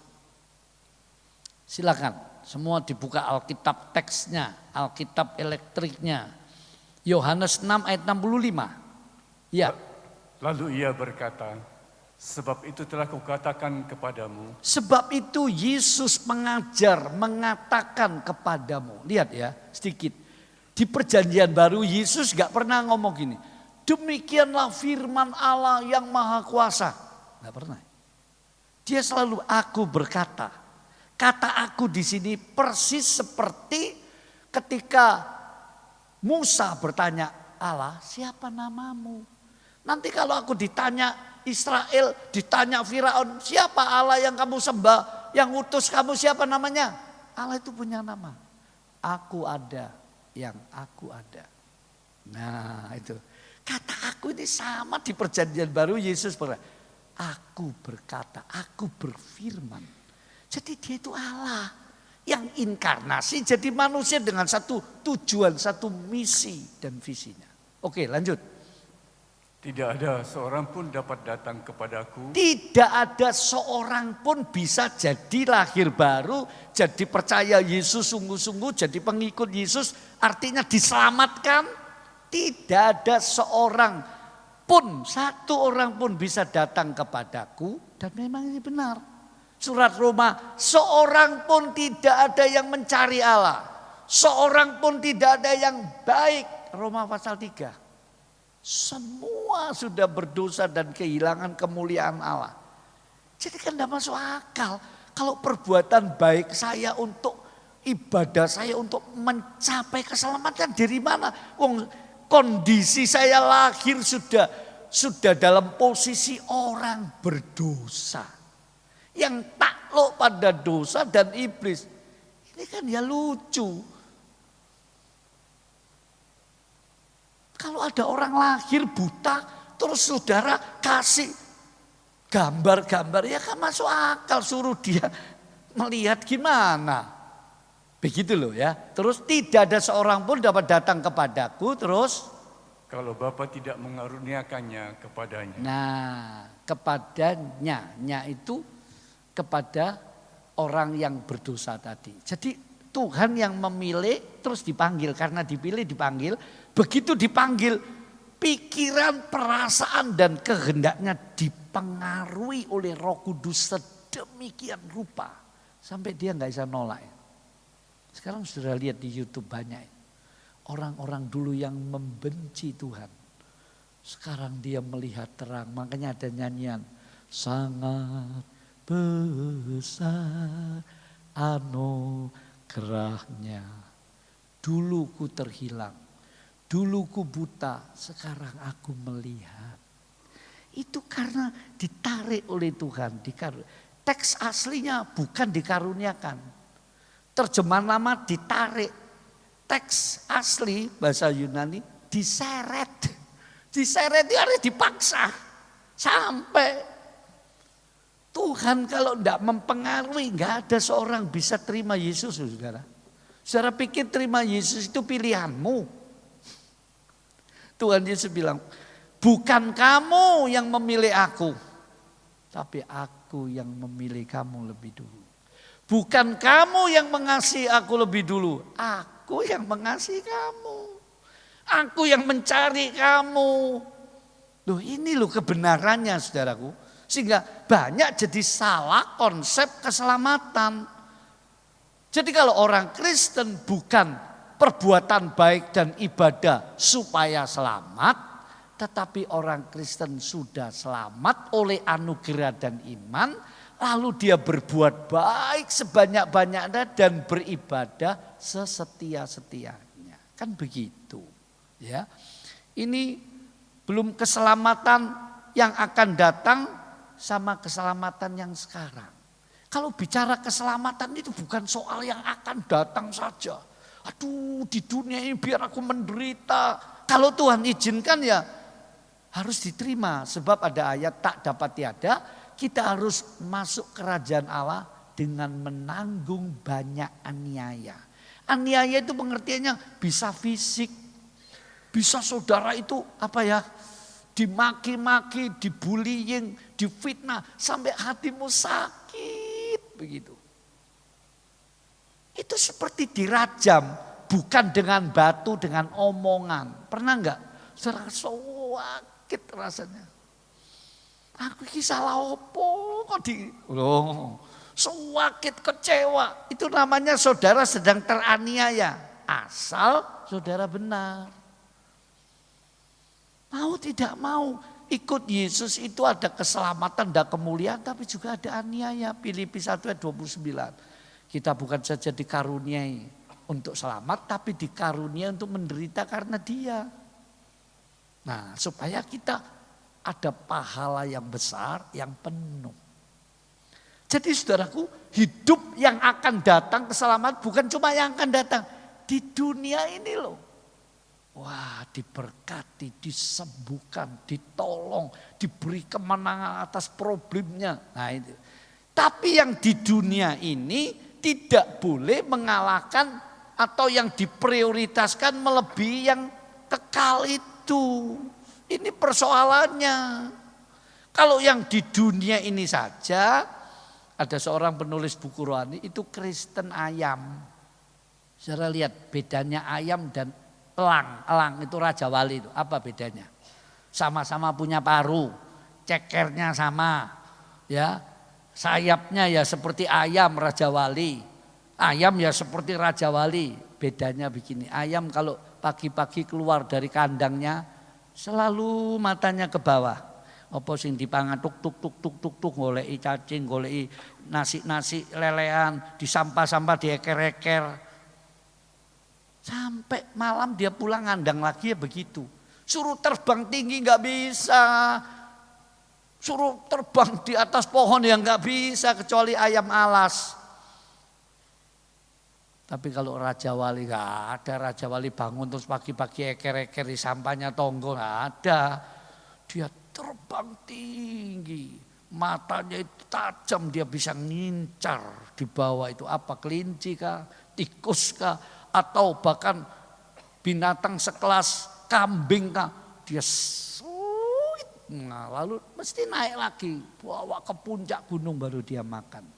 Silakan. Semua dibuka Alkitab teksnya, Alkitab elektriknya. Yohanes 6 ayat 65. Ya. Lalu ia berkata, sebab itu telah kukatakan kepadamu. Sebab itu Yesus mengatakan kepadamu. Lihat ya sedikit. Di perjanjian baru Yesus gak pernah ngomong gini. Demikianlah firman Allah yang maha kuasa. Gak pernah. Dia selalu aku berkata. Kata aku di sini persis seperti ketika Musa bertanya Allah, siapa namamu? Nanti kalau aku ditanya Israel, ditanya Firaun, siapa Allah yang kamu sembah, yang utus kamu siapa namanya? Allah itu punya nama. Aku ada, yang aku ada. Nah itu. Kata aku ini sama di perjanjian baru Yesus berkata. Aku berkata, aku berfirman. Jadi dia itu Allah yang inkarnasi jadi manusia dengan satu tujuan, satu misi dan visinya. Oke lanjut. Tidak ada seorang pun dapat datang kepadaku. Tidak ada seorang pun bisa jadi lahir baru, jadi percaya Yesus sungguh-sungguh, jadi pengikut Yesus. Artinya diselamatkan. Tidak ada seorang pun, satu orang pun bisa datang kepadaku. Dan memang ini benar. Surat Roma, seorang pun tidak ada yang mencari Allah. Seorang pun tidak ada yang baik. Roma pasal 3. Semua sudah berdosa dan kehilangan kemuliaan Allah. Jadi kan tidak masuk akal. Kalau perbuatan baik saya untuk ibadah saya untuk mencapai keselamatan dari mana? Wong kondisi saya lahir sudah dalam posisi orang berdosa. Yang takluk pada dosa dan iblis. Ini kan ya lucu. Kalau ada orang lahir buta, terus saudara kasih gambar-gambar, ya kan masuk akal, suruh dia melihat gimana. Begitu loh ya. Terus tidak ada seorang pun dapat datang kepadaku, terus kalau Bapa tidak mengaruniakannya kepadanya. nah, kepadanya, nya itu kepada orang yang berdosa tadi. Jadi Tuhan yang memilih terus dipanggil, karena dipilih dipanggil. Begitu dipanggil, pikiran, perasaan dan kehendaknya dipengaruhi oleh Roh Kudus sedemikian rupa sampai dia nggak bisa nolak. Sekarang sudah lihat di YouTube banyak orang-orang dulu yang membenci Tuhan. Sekarang dia melihat terang, makanya ada nyanyian sangat besar anugerahnya. Dulu ku terhilang, dulu ku buta, sekarang aku melihat. Itu karena ditarik oleh Tuhan. Teks aslinya bukan dikaruniakan. Terjemahan lama ditarik. Teks asli bahasa Yunani diseret. Diseret itu harus dipaksa. Sampai Tuhan kalau tidak mempengaruhi, nggak ada seorang bisa terima Yesus, saudara. Saudara pikir terima Yesus itu pilihanmu. Tuhan Yesus bilang, bukan kamu yang memilih aku, tapi aku yang memilih kamu lebih dulu. Bukan kamu yang mengasihi aku lebih dulu, aku yang mengasihi kamu. Aku yang mencari kamu. Loh ini loh kebenarannya saudaraku. Sehingga banyak jadi salah konsep keselamatan. Jadi kalau orang Kristen bukan perbuatan baik dan ibadah supaya selamat, tetapi orang Kristen sudah selamat oleh anugerah dan iman, lalu dia berbuat baik sebanyak-banyaknya dan beribadah sesetia-setianya. Kan begitu, ya. Ini belum keselamatan yang akan datang sama keselamatan yang sekarang. Kalau bicara keselamatan itu bukan soal yang akan datang saja. Aduh, di dunia ini biar aku menderita. Kalau Tuhan izinkan ya harus diterima. Sebab ada ayat tak dapat tiada. Kita harus masuk kerajaan Allah dengan menanggung banyak aniaya. Aniaya itu pengertiannya bisa fisik. Bisa saudara itu apa ya? Dimaki-maki, dibullying, difitnah. Sampai hatimu sakit begitu. Itu seperti dirajam, bukan dengan batu, dengan omongan. Pernah enggak? Saudara sakit rasanya. Aku ini salah opo kok sakit, kecewa. Itu namanya saudara sedang teraniaya. Asal saudara benar. Mau tidak mau ikut Yesus itu ada keselamatan, ada kemuliaan, tapi juga ada aniaya. Filipi 1 ayat 29. Kita bukan saja dikaruniai untuk selamat, tapi dikaruniai untuk menderita karena Dia. Nah, supaya kita ada pahala yang besar, yang penuh. Jadi saudaraku, hidup yang akan datang keselamatan bukan cuma yang akan datang. Di dunia ini loh. Wah, diberkati, disembuhkan, ditolong, diberi kemenangan atas problemnya. Nah itu. Tapi yang di dunia ini tidak boleh mengalahkan atau yang diprioritaskan melebihi yang kekal itu. Ini persoalannya. Kalau yang di dunia ini saja, ada seorang penulis buku rohani itu Kristen ayam. Saudara lihat bedanya ayam dan elang. Elang itu Raja Wali itu. Apa bedanya? Sama-sama punya paru, cekernya sama, ya. Sayapnya ya seperti ayam Raja Wali. Ayam ya seperti Raja Wali. Bedanya begini, ayam kalau pagi-pagi keluar dari kandangnya selalu matanya ke bawah. Apa sing dipangan tuk goleki cacing, goleki nasi lelean, di sampah-sampah dieker-eker. Sampai malam dia pulang ngandang lagi ya begitu. Suruh terbang tinggi nggak bisa. Suruh terbang di atas pohon yang nggak bisa kecuali ayam alas. Tapi kalau Raja Wali nggak ada. Raja Wali bangun terus pagi-pagi eker-eker di sampahnya tonggo, nggak ada. Dia terbang tinggi, matanya itu tajam, dia bisa ngincar di bawah itu apa, kelinci kah, tikus kah, atau bahkan binatang sekelas kambing kah, dia nah, lalu mesti naik lagi, bawa ke puncak gunung baru dia makan.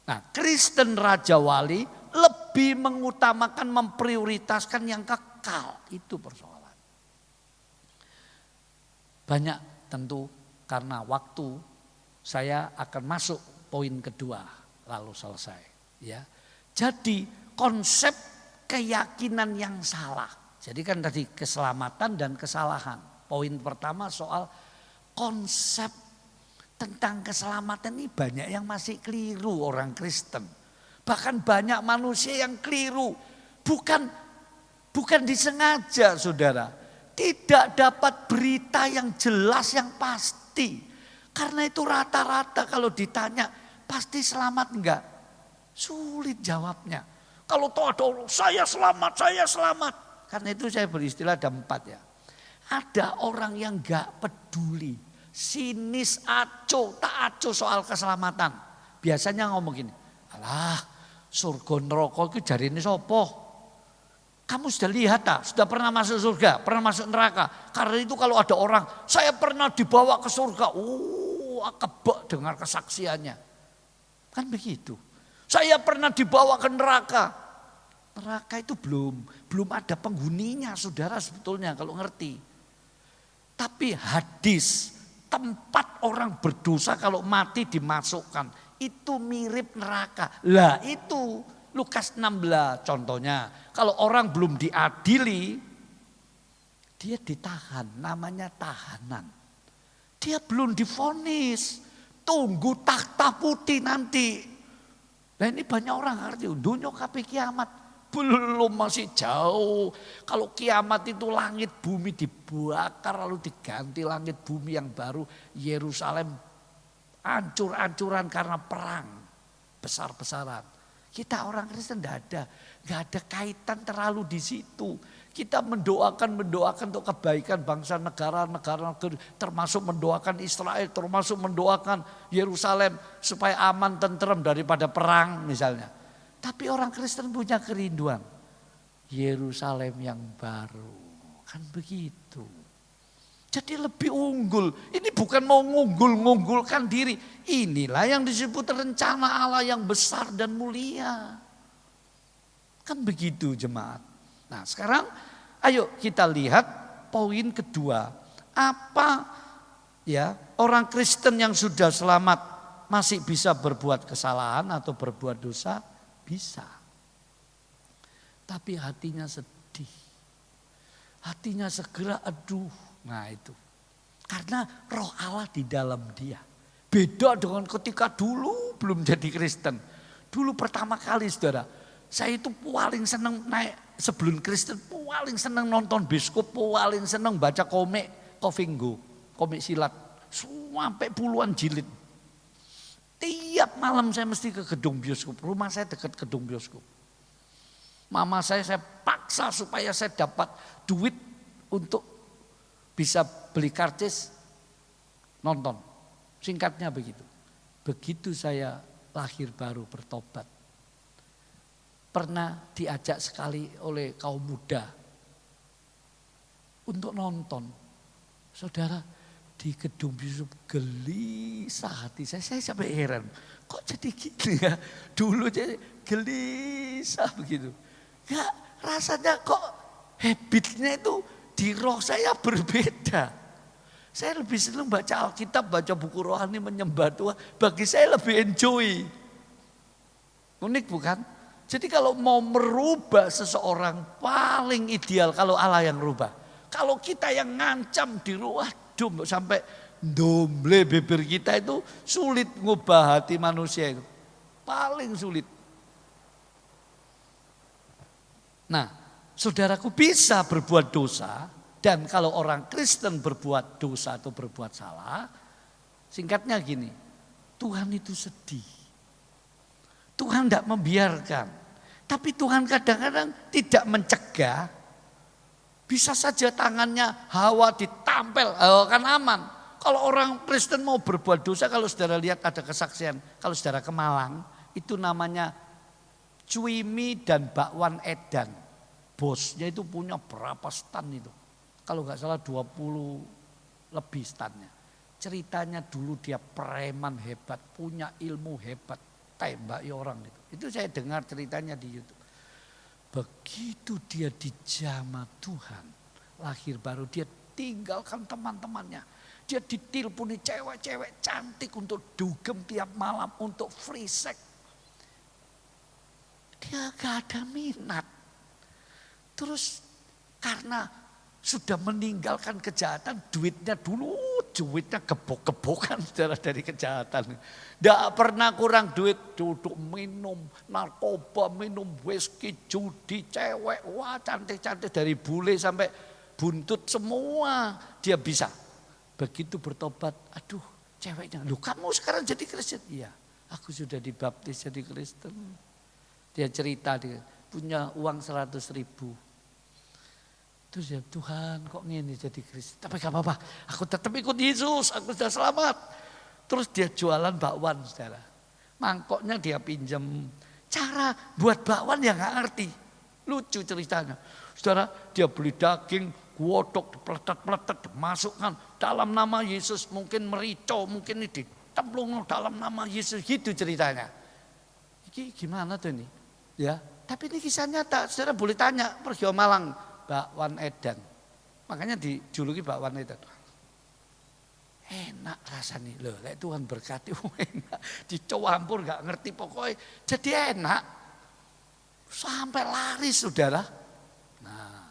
Nah, Kristen Raja Wali lebih mengutamakan, memprioritaskan yang kekal, itu persoalan. Banyak tentu karena waktu saya akan masuk poin kedua lalu selesai. Ya, jadi konsep keyakinan yang salah. Jadi kan tadi keselamatan dan kesalahan. Poin pertama soal konsep tentang keselamatan ini banyak yang masih keliru orang Kristen. Bahkan banyak manusia yang keliru. Bukan disengaja saudara. Tidak dapat berita yang jelas yang pasti. Karena itu rata-rata kalau ditanya pasti selamat enggak? Sulit jawabnya. Kalau tahu ada orang saya selamat. Karena itu saya beristilah ada 4 ya. Ada orang yang gak peduli, sinis, tak acuh soal keselamatan. Biasanya ngomong gini, alah surga neraka itu jarine sapa? Kamu sudah lihat tak? Sudah pernah masuk surga, pernah masuk neraka. Karena itu kalau ada orang, saya pernah dibawa ke surga. Kebak dengar kesaksiannya. Kan begitu. Saya pernah dibawa ke neraka. Neraka itu belum ada penghuninya saudara sebetulnya kalau ngerti. Tapi hadis tempat orang berdosa kalau mati dimasukkan itu mirip neraka. Lah itu Lukas 16 contohnya. Kalau orang belum diadili dia ditahan, namanya tahanan. Dia belum divonis, tunggu takhta putih nanti. Nah ini banyak orang ngerti, dunia kape kiamat. Belum, masih jauh. Kalau kiamat itu langit bumi dibakar lalu diganti langit bumi yang baru. Yerusalem hancur-hancuran karena perang besar-besaran. Kita orang Kristen gak ada kaitan terlalu di situ. Kita mendoakan untuk kebaikan bangsa negara, termasuk mendoakan Israel, termasuk mendoakan Yerusalem supaya aman tentrem daripada perang misalnya. Tapi orang Kristen punya kerinduan Yerusalem yang baru, kan begitu. Jadi lebih unggul. Ini bukan mau ngunggul-ngunggulkan diri. Inilah yang disebut rencana Allah yang besar dan mulia. Kan begitu jemaat. Nah sekarang ayo kita lihat poin kedua. Apa ya orang Kristen yang sudah selamat masih bisa berbuat kesalahan atau berbuat dosa? Bisa. Tapi hatinya sedih. Hatinya segera aduh. Nah itu. Karena roh Allah di dalam dia. Beda dengan ketika dulu belum jadi Kristen. Dulu pertama kali saudara. Saya itu paling senang naik sebelum Kristen. Paling senang nonton bioskop. Paling senang baca komik Kofingo. Komik silat. Sampai puluhan jilid. Tiap malam saya mesti ke gedung bioskop. Rumah saya dekat gedung bioskop. Mama saya paksa supaya saya dapat duit untuk bisa beli karcis nonton. Singkatnya begitu. Begitu saya lahir baru bertobat. Pernah diajak sekali oleh kaum muda untuk nonton. Saudara, di gedung bioskop gelisah hati saya sampai heran. Kok jadi gini ya? Dulu jadi gelisah begitu. Enggak, rasanya kok habitnya itu di roh saya berbeda. Saya lebih senang baca Alkitab, baca buku rohani, menyembah Tuhan. Bagi saya lebih enjoy. Unik bukan? Jadi kalau mau merubah seseorang paling ideal kalau Allah yang rubah. Kalau kita yang ngancam di ruang sampai domble bibir kita itu sulit ngubah hati manusia itu. Paling sulit. Nah, saudaraku bisa berbuat dosa dan kalau orang Kristen berbuat dosa atau berbuat salah, singkatnya gini, Tuhan itu sedih. Tuhan tidak membiarkan. Tapi Tuhan kadang-kadang tidak mencegah. Bisa saja tangannya Hawa ditampel, kan aman. Kalau orang Kristen mau berbuat dosa, kalau saudara lihat ada kesaksian, kalau saudara ke Malang, itu namanya Cuimi dan Bakwan Edan. Bosnya itu punya berapa stan itu. Kalau nggak salah 20 lebih stannya. Ceritanya dulu dia preman hebat, punya ilmu hebat, tembaki orang itu. Itu saya dengar ceritanya di YouTube. Begitu dia dijamah Tuhan, lahir baru dia tinggalkan teman-temannya. Dia diteleponi cewek-cewek cantik untuk dugem tiap malam, untuk free sex. Dia gak ada minat. Terus karena sudah meninggalkan kejahatan, duitnya gebok-gebokan saudara dari kejahatan. Tidak pernah kurang duit, duduk minum narkoba, minum whisky, judi, cewek, wah cantik-cantik dari bule sampai buntut semua dia bisa. Begitu bertobat, aduh ceweknya, loh kamu sekarang jadi Kristen? Iya, aku sudah dibaptis jadi Kristen. Dia cerita, dia punya uang 100.000. Terus ya Tuhan kok ngini jadi Kristen. Tapi gak apa-apa, aku tetap ikut Yesus, aku sudah selamat. Terus dia jualan bakwan saudara. Mangkoknya dia pinjam. Cara buat bakwan ya gak ngerti. Lucu ceritanya. Saudara dia beli daging, godok, dipeletet-peletet, dimasukkan dalam nama Yesus. Mungkin merico, mungkin ini ditemplung dalam nama Yesus. Gitu ceritanya. Ini gimana tuh ini? Ya, tapi ini kisah nyata. Saudara boleh tanya, pergi ke Malang. Bakwan Edan. Makanya dijuluki Bakwan Edan. Enak rasanya. Loh, kayak Tuhan berkati enak. Dicampur gak ngerti pokoknya. Jadi enak. Sampai laris saudara. Nah.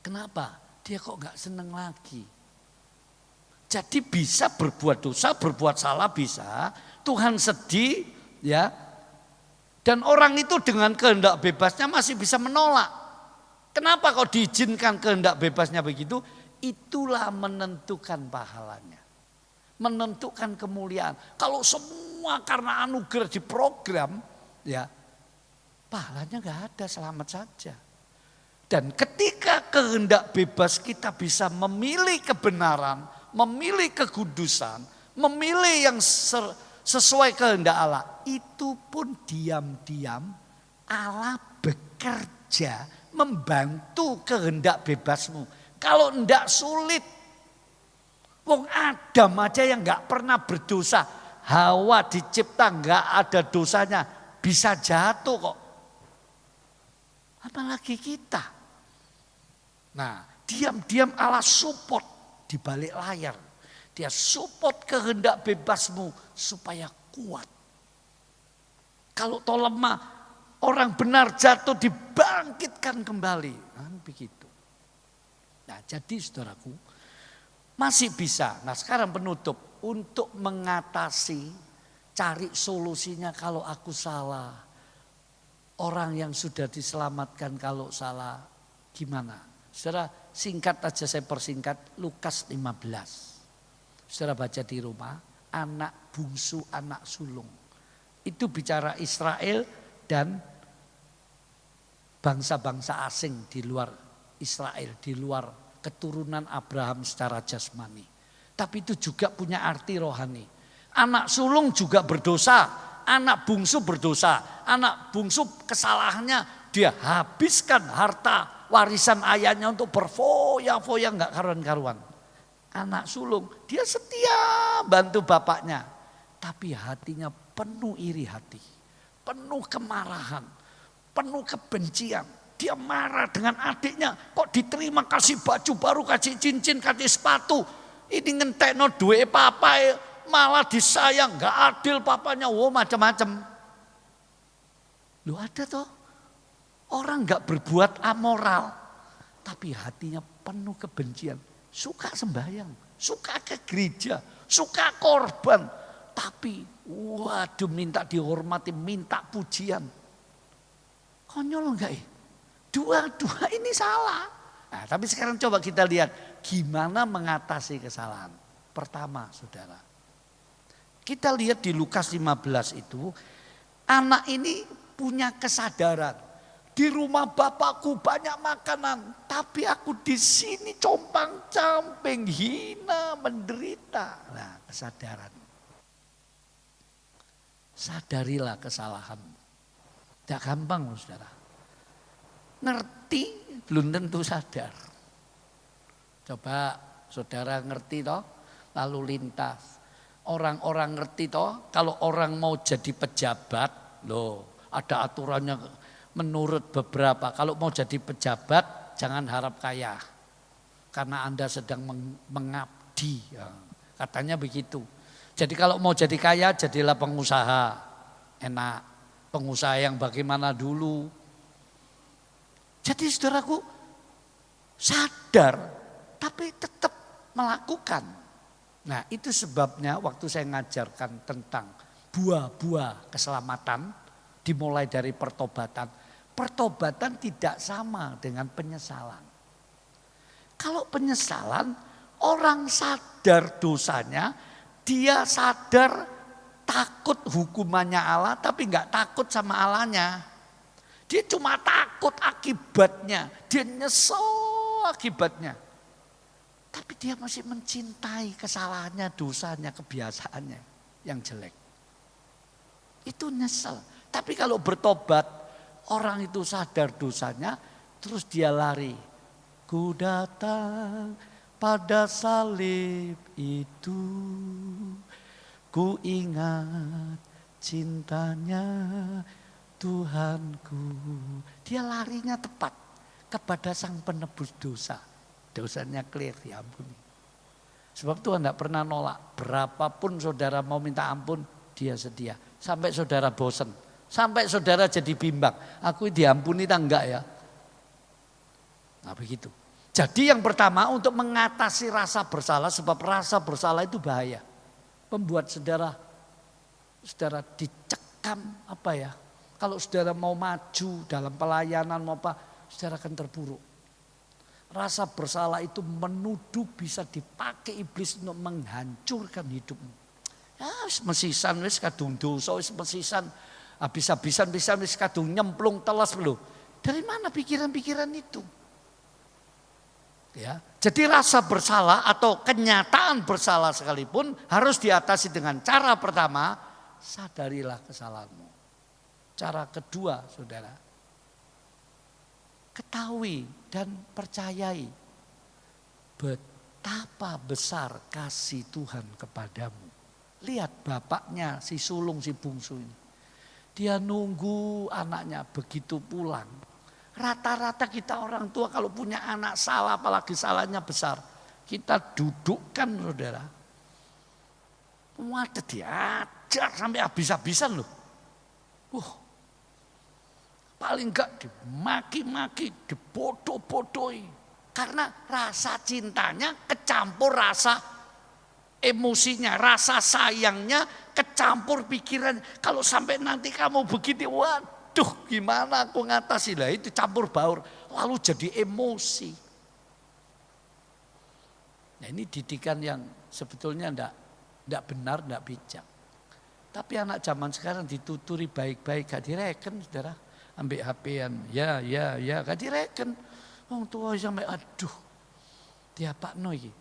Kenapa? Dia kok gak seneng lagi. Jadi bisa berbuat dosa, berbuat salah bisa. Tuhan sedih ya. Dan orang itu dengan kehendak bebasnya masih bisa menolak. Kenapa kok diizinkan kehendak bebasnya begitu? Itulah menentukan pahalanya. Menentukan kemuliaan. Kalau semua karena anugerah diprogram, ya pahalanya gak ada, selamat saja. Dan ketika kehendak bebas kita bisa memilih kebenaran, memilih kekudusan, memilih yang sesuai kehendak Allah, itu pun diam-diam Allah bekerja membantu kehendak bebasmu. Kalau enggak sulit. Wong Adam aja yang enggak pernah berdosa. Hawa dicipta enggak ada dosanya. Bisa jatuh kok. Apalagi kita. Nah, diam-diam Allah support di balik layar. Dia support kehendak bebasmu supaya kuat. Kalau toh lemah, orang benar jatuh dibangkitkan kembali. Nah, begitu. Nah, jadi saudaraku masih bisa. Nah, sekarang penutup untuk mengatasi, cari solusinya kalau aku salah. Orang yang sudah diselamatkan kalau salah gimana? Saudara, singkat aja saya persingkat Lukas 15. Saudara baca di rumah, anak bungsu, anak sulung. Itu bicara Israel dan bangsa-bangsa asing di luar Israel, di luar keturunan Abraham secara jasmani. Tapi itu juga punya arti rohani. Anak sulung juga berdosa, anak bungsu berdosa. Anak bungsu kesalahannya dia habiskan harta warisan ayahnya untuk berfoya-foya gak karuan-karuan. Anak sulung dia setia bantu bapaknya. Tapi hatinya penuh iri hati, penuh kemarahan. Penuh kebencian. Dia marah dengan adiknya. Kok diterima kasih baju baru, kasih cincin, kasih sepatu. Ini ngentekno duwe papa malah disayang. Gak adil papanya. Wow macam-macam. Loh ada toh. Orang gak berbuat amoral. tapi hatinya penuh kebencian. Suka sembahyang, suka ke gereja, suka korban. Tapi waduh minta dihormati, minta pujian. Konyol enggak ya? Dua-dua ini salah. Nah, tapi sekarang coba kita lihat gimana mengatasi kesalahan. Pertama saudara, kita lihat di Lukas 15 itu, anak ini punya kesadaran. Di rumah bapakku banyak makanan, tapi aku di sini compang-camping, hina, menderita. Nah, kesadaran. Sadarilah kesalahan. Tidak gampang loh saudara. Ngerti belum tentu sadar. Coba saudara ngerti toh, lalu lintas. Orang-orang ngerti toh, kalau orang mau jadi pejabat, loh ada aturannya menurut beberapa. Kalau mau jadi pejabat jangan harap kaya. Karena Anda sedang mengabdi. Ya, katanya begitu. Jadi kalau mau jadi kaya jadilah pengusaha. Enak. Pengusaha yang bagaimana dulu. Jadi saudaraku sadar tapi tetap melakukan. Nah itu sebabnya waktu saya ngajarkan tentang buah-buah keselamatan dimulai dari pertobatan. Pertobatan tidak sama dengan penyesalan. Kalau penyesalan orang sadar dosanya, dia sadar takut hukumannya Allah tapi nggak takut sama Allahnya. Dia cuma takut akibatnya, dia nyesel akibatnya. Tapi dia masih mencintai kesalahannya, dosanya, kebiasaannya yang jelek. Itu nyesel. Tapi kalau bertobat, orang itu sadar dosanya, terus dia lari. Ku datang pada salib itu, ku ingat cintanya Tuhanku. Dia larinya tepat kepada Sang Penebus dosa. Dosanya clear, diampuni. Sebab Tuhan tidak pernah nolak. Berapapun saudara mau minta ampun, dia sedia. Sampai saudara bosan. Sampai saudara jadi bimbang. Aku diampuni tak enggak ya? Nah begitu. Jadi yang pertama untuk mengatasi rasa bersalah. Sebab rasa bersalah itu bahaya. Membuat saudara dicekam apa ya. Kalau saudara mau maju dalam pelayanan mau apa, saudara akan terpuruk. Rasa bersalah itu menuduh bisa dipakai iblis untuk menghancurkan hidupmu. Ya mesisan wis kadung dosa, wis mesisan habis-habisan wis kadung nyemplung telas lho. Dari mana pikiran-pikiran itu? Ya, jadi rasa bersalah atau kenyataan bersalah sekalipun harus diatasi dengan cara pertama, sadarilah kesalahanmu. Cara kedua, saudara, ketahui dan percayai betapa besar kasih Tuhan kepadamu. Lihat bapaknya si sulung, si bungsu ini. Dia nunggu anaknya begitu pulang. Rata-rata kita orang tua kalau punya anak salah, apalagi salahnya besar, kita dudukkan saudara. Waduh diajar sampai habis-habisan loh. Paling enggak dimaki-maki, dibodoh-bodohi. Karena rasa cintanya kecampur rasa emosinya, rasa sayangnya kecampur pikiran. Kalau sampai nanti kamu begitu, waduh gimana aku ngatasi lah, itu campur baur. Lalu jadi emosi. Nah ini didikan yang sebetulnya enggak benar, enggak bijak. Tapi anak zaman sekarang dituturi baik-baik, gak direken saudara. Ambil HP-an, ya, gak direken. Wong tua sampai aduh, diapakno iki.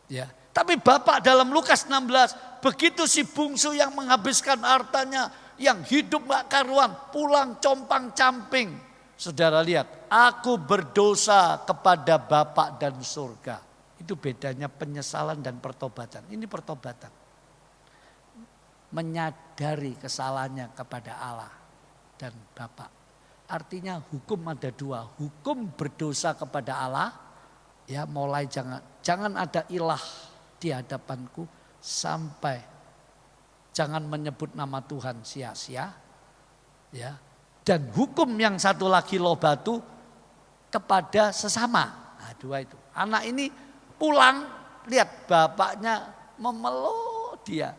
Ya, tapi Bapak dalam Lukas 16, begitu si bungsu yang menghabiskan hartanya, yang hidup gak karuan, pulang compang-camping. Saudara lihat, aku berdosa kepada Bapak dan surga. Itu bedanya penyesalan dan pertobatan. Ini pertobatan. Menyadari kesalahannya kepada Allah dan Bapak. Artinya hukum ada dua, hukum berdosa kepada Allah, ya mulai jangan ada ilah di hadapanku sampai jangan menyebut nama Tuhan sia-sia, ya. Dan hukum yang satu lagi loh batu kepada sesama, Nah, 2 itu. Anak ini pulang, lihat bapaknya memeluk dia.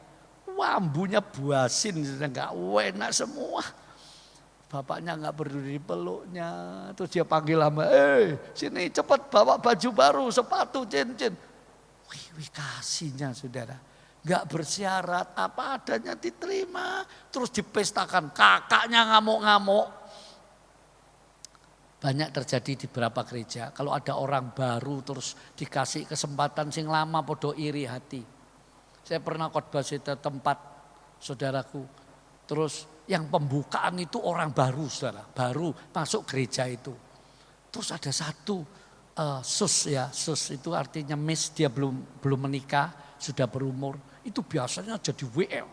Wambunya buasin, enggak enak semua. Bapaknya enggak peduli peluknya. Terus dia panggil hamba, sini cepat bawa baju baru, sepatu, cincin. Wih, kasihnya saudara. Enggak bersyarat, apa adanya diterima. Terus dipestakan, kakaknya ngamuk-ngamuk. Banyak terjadi di beberapa gereja. Kalau ada orang baru terus dikasih kesempatan sing lama podo iri hati. Saya pernah khotbah di tempat saudaraku. Terus yang pembukaan itu orang baru saudara. Baru masuk gereja itu. Terus ada satu sus itu artinya miss, dia belum menikah, sudah berumur. Itu biasanya jadi WL.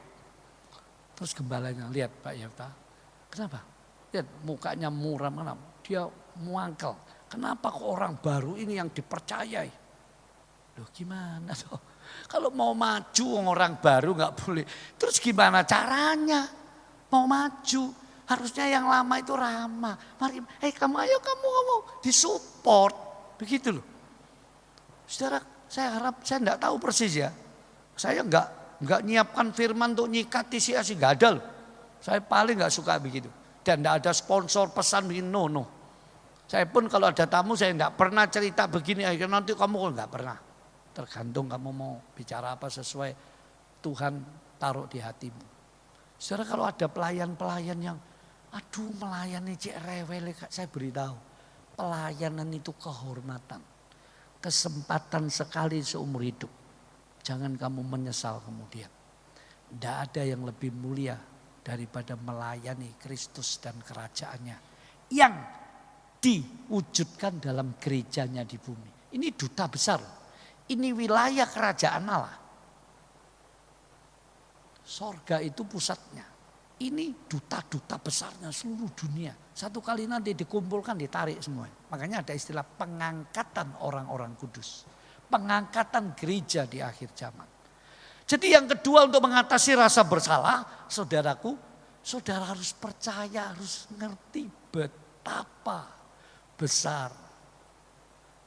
Terus gembalanya, lihat Pak Yefta. Kenapa? Lihat mukanya muram, kenapa? Dia muangkel. Kenapa kok orang baru ini yang dipercayai? Loh gimana toh? Kalau mau maju orang baru nggak boleh. Terus gimana caranya? Mau maju harusnya yang lama itu ramah. Mari, kamu ayo kamu disupport. Begitu loh. Saudara, saya harap saya enggak tahu persis ya. Saya enggak nyiapkan firman untuk nyikati si asing, enggak ada loh. Saya paling enggak suka begitu. Dan enggak ada sponsor pesan begini, no. Saya pun kalau ada tamu saya enggak pernah cerita begini, akhirnya nanti kamu kok enggak pernah. Tergantung kamu mau bicara apa sesuai Tuhan taruh di hatimu. Saudara, kalau ada pelayan-pelayan yang melayani cek rewel, saya beritahu. Pelayanan itu kehormatan. Kesempatan sekali seumur hidup. Jangan kamu menyesal kemudian. Tidak ada yang lebih mulia daripada melayani Kristus dan kerajaannya. Yang diwujudkan dalam gerejanya di bumi. Ini duta besar. Ini wilayah kerajaan Allah. Sorga itu pusatnya. Ini duta-duta besarnya seluruh dunia. Satu kali nanti dikumpulkan, ditarik semua. Makanya ada istilah pengangkatan orang-orang kudus. Pengangkatan gereja di akhir zaman. Jadi yang kedua untuk mengatasi rasa bersalah, saudaraku, saudara harus percaya, harus ngerti betapa besar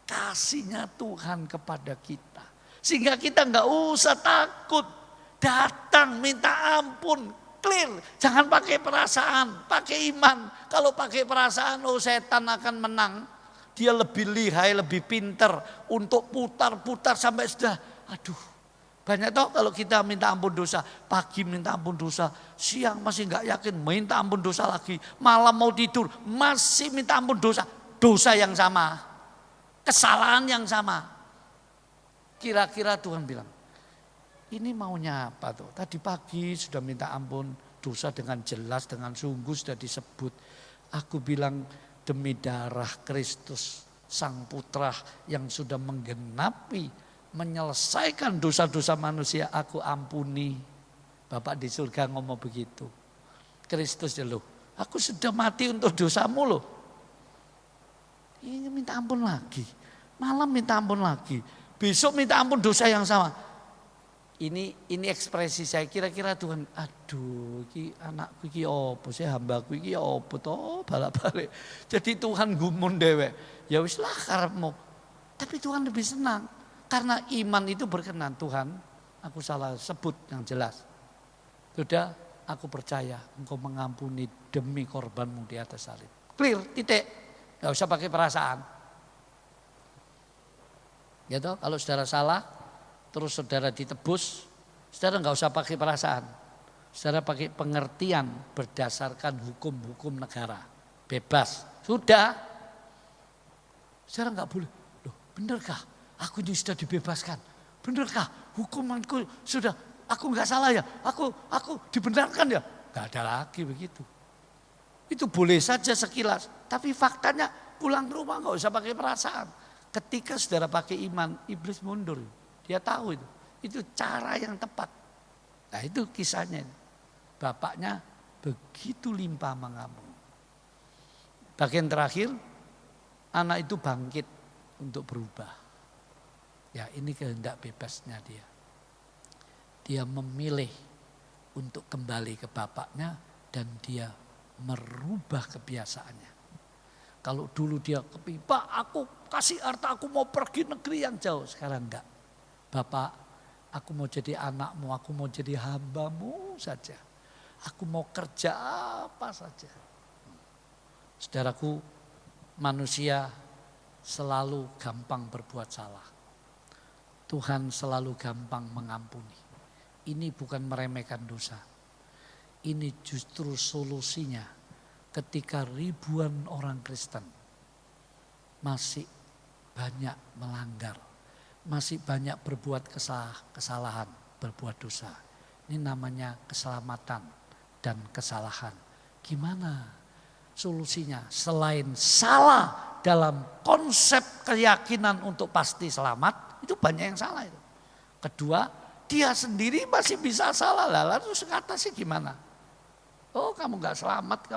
kasihnya Tuhan kepada kita. Sehingga kita nggak usah takut datang minta ampun, clear. Jangan pakai perasaan, pakai iman. Kalau pakai perasaan, setan akan menang. Dia lebih lihai, lebih pinter untuk putar-putar sampai sudah, banyak toh kalau kita minta ampun dosa, pagi minta ampun dosa, siang masih nggak yakin, minta ampun dosa lagi, malam mau tidur masih minta ampun dosa, dosa yang sama, kesalahan yang sama. Kira-kira Tuhan bilang, ini maunya apa tuh? Tadi pagi sudah minta ampun dosa dengan jelas, dengan sungguh sudah disebut. Aku bilang demi darah Kristus Sang Putra yang sudah menggenapi, menyelesaikan dosa-dosa manusia, aku ampuni. Bapak di surga ngomong begitu. Kristus ya loh, aku sudah mati untuk dosamu loh. Ini minta ampun lagi, malam minta ampun lagi, besok minta ampun dosa yang sama. Ini ekspresi saya, kira-kira Tuhan, iki anakku iki opo, saya hambaku iki opo toh balik-balik. Jadi Tuhan gumun dewe, ya wis lah karepmu. Tapi Tuhan lebih senang karena iman itu berkenan. Tuhan, aku salah sebut yang jelas. Sudah, aku percaya engkau mengampuni demi korbanmu di atas salib. Clear, titik. Gak usah pakai perasaan. Ya toh, kalau saudara salah, terus saudara ditebus, saudara nggak usah pakai perasaan. Saudara pakai pengertian berdasarkan hukum-hukum negara. Bebas. Sudah. Saudara nggak boleh. Loh, benerkah? Aku ini sudah dibebaskan. Benerkah? Hukumanku sudah. Aku nggak salah ya. Aku dibenarkan ya. Nggak ada lagi begitu. Itu boleh saja sekilas. Tapi faktanya pulang ke rumah nggak usah pakai perasaan. Ketika saudara pakai iman, iblis mundur. Dia tahu itu. Itu cara yang tepat. Nah itu kisahnya. Bapaknya begitu limpah mengampuni. Bagian terakhir, anak itu bangkit untuk berubah. Ya ini kehendak bebasnya dia. Dia memilih untuk kembali ke bapaknya dan dia merubah kebiasaannya. Kalau dulu dia Pak aku kasih harta, aku mau pergi negeri yang jauh. Sekarang enggak. Bapak, aku mau jadi anakmu, aku mau jadi hambamu saja. Aku mau kerja apa saja. Saudaraku, manusia selalu gampang berbuat salah. Tuhan selalu gampang mengampuni. Ini bukan meremehkan dosa. Ini justru solusinya ketika ribuan orang Kristen masih banyak melanggar, masih banyak berbuat kesalahan, berbuat dosa. Ini namanya keselamatan dan kesalahan. Gimana solusinya? Selain salah dalam konsep keyakinan untuk pasti selamat, itu banyak yang salah itu. Kedua, dia sendiri masih bisa salah. Lalu kata sih gimana? Oh, kamu gak selamat,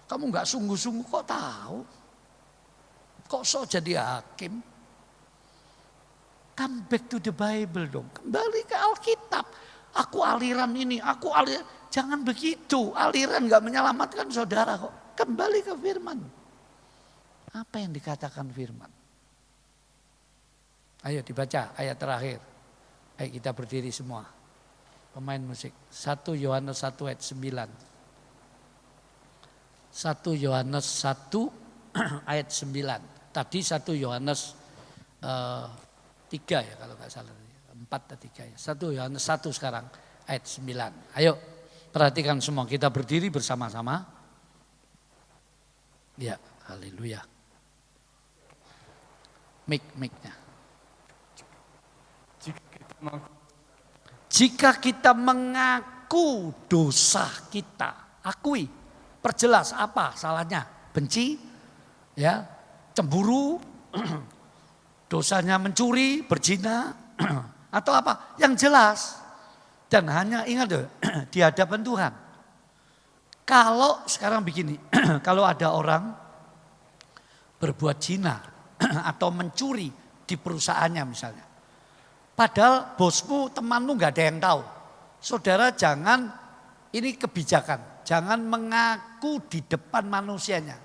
kamu gak sungguh-sungguh, kok tahu? Kok so jadi hakim? Come back to the Bible dong, kembali ke Alkitab. Aku aliran ini, aku aliran. Jangan begitu, aliran gak menyelamatkan saudara kok. Kembali ke firman. Apa yang dikatakan firman? Ayo dibaca ayat terakhir. Ayo kita berdiri semua. Pemain musik. 1 Yohanes 1 ayat 9. 1 Yohanes 1 ayat 9. Tadi 1 Yohanes 3 ya kalau nggak salah. 4 atau 3 ya. 1 Yohanes 1 sekarang ayat 9. Ayo perhatikan semua, kita berdiri bersama-sama. Ya, haleluya. Mic-nya. Jika kita mengaku dosa kita, akui, perjelas apa salahnya? Benci, ya, cemburu, dosanya mencuri, berzina, atau apa? Yang jelas. Dan hanya ingat deh, di hadapan Tuhan. Kalau sekarang begini, kalau ada orang berbuat zina atau mencuri di perusahaannya misalnya. Padahal bosmu, temanmu gak ada yang tahu. Saudara jangan, ini kebijakan, jangan mengaku di depan manusianya.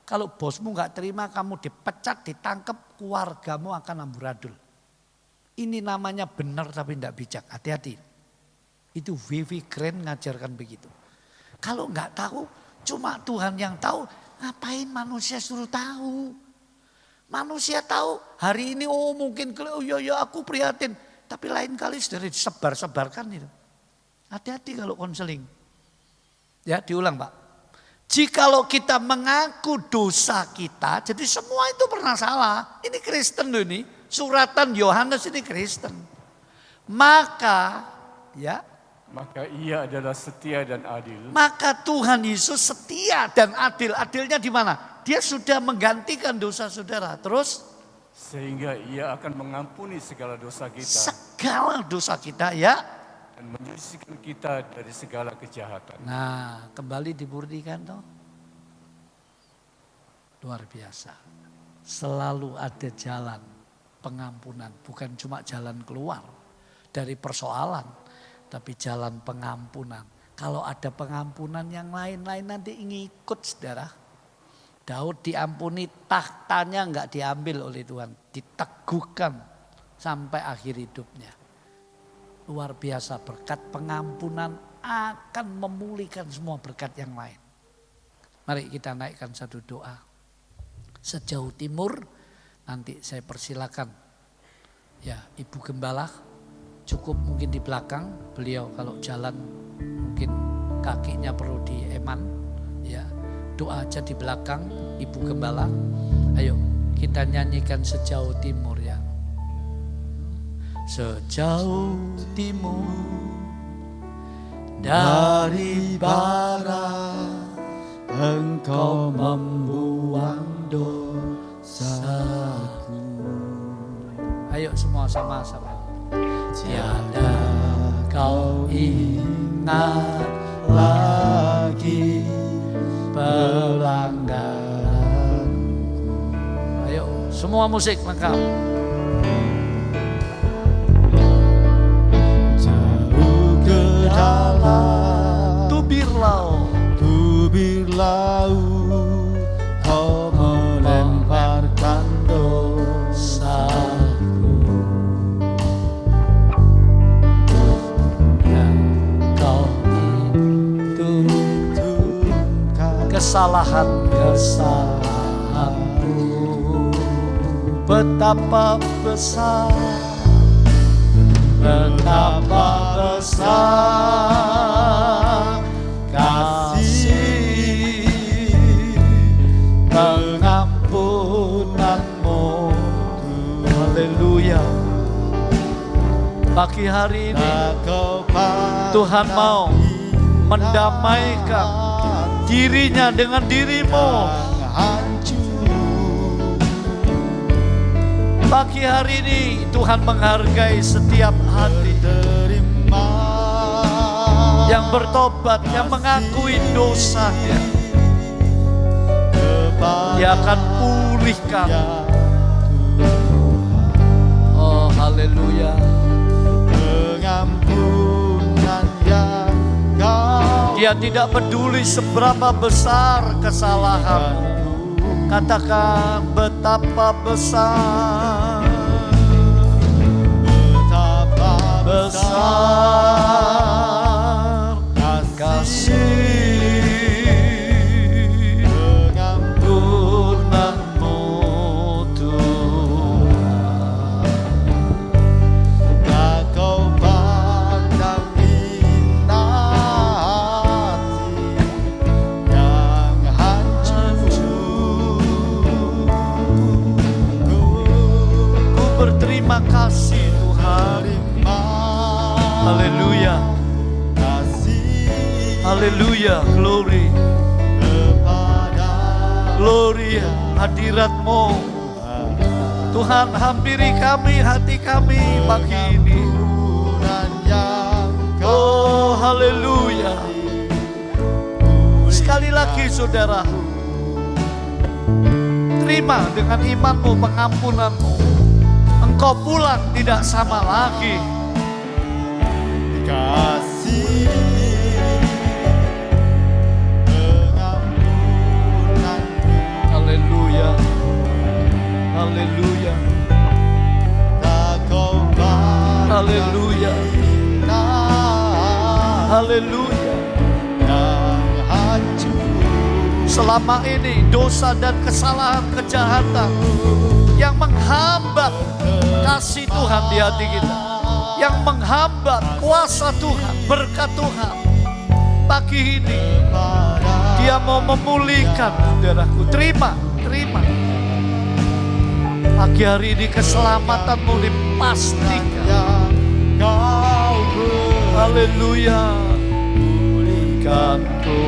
Kalau bosmu gak terima, kamu dipecat, ditangkap, keluargamu akan amburadul. Ini namanya benar tapi tidak bijak, hati-hati. Itu Vivi Grant ngajarkan begitu. Kalau gak tahu, cuma Tuhan yang tahu, ngapain manusia suruh tahu? Manusia tahu hari ini mungkin oh ya aku prihatin. Tapi lain kali sudah disebar-sebarkan itu. Hati-hati kalau konseling. Ya diulang Pak. Jikalau kita mengaku dosa kita, jadi semua itu pernah salah. Ini Kristen loh ini. Suratan Yohanes ini Kristen. Maka ia adalah setia dan adil. Maka Tuhan Yesus setia dan adil. Adilnya di mana? Dia sudah menggantikan dosa saudara. Terus? Sehingga ia akan mengampuni segala dosa kita. Segala dosa kita ya. Dan menyucikan kita dari segala kejahatan. Nah kembali dimurnikan toh. Luar biasa. Selalu ada jalan pengampunan. Bukan cuma jalan keluar dari persoalan. Tapi jalan pengampunan. Kalau ada pengampunan yang lain-lain nanti ngikut saudara. Daud diampuni, tahtanya enggak diambil oleh Tuhan. Diteguhkan sampai akhir hidupnya. Luar biasa, berkat pengampunan akan memulihkan semua berkat yang lain. Mari kita naikkan satu doa. Sejauh timur, nanti saya persilakan. Ya, Ibu Gembala cukup mungkin di belakang. Beliau kalau jalan mungkin kakinya perlu dieman. Ya. Doa aja di belakang Ibu Gembala. Ayo kita nyanyikan sejauh timur ya. Sejauh timur dari barat Engkau membuang dosaku. Ayo semua sama-sama. Tiada kau ingat lagi pelanggaran. Ayo semua musik lengkap. Jauh ke dalam tubir laut kau melemparkan dosa. kesalahan-kesalahanku. Betapa besar, betapa besar kasih pengampunanmu. Haleluya. Pagi hari ini Tuhan mau mendamaikan dirinya dengan dirimu. Pagi hari ini Tuhan menghargai setiap hati yang bertobat, yang mengakui dosanya. Dia akan pulihkan. Oh, haleluya. Dia tidak peduli seberapa besar kesalahanmu. Katakan betapa besar, betapa besar kasih pengampunanmu Tuhan. Tak kau pandang indah yang hancur. Ku berterima kasih Tuhan. Haleluya. Haleluya. Glory. Glory hadirat-Mu. Tuhan, hampiri kami, hati kami pagi ini. Oh, haleluya. Sekali lagi saudara, terima dengan imanmu pengampunanmu. Engkau pulang tidak sama lagi. Kasih pengampunanmu. Haleluya. Haleluya. Tak kau pandang Haleluya. indah Haleluya. yang hancur. Selama ini dosa dan kesalahan, kejahatan yang menghambat kasih Tuhan di hati kita, yang menghambat kuasa Tuhan, berkat Tuhan. Pagi ini Dia mau memulihkan saudaraku. Terima. Pagi hari ini keselamatanmu dipastikan. Kau Haleluya. Pulihkanku.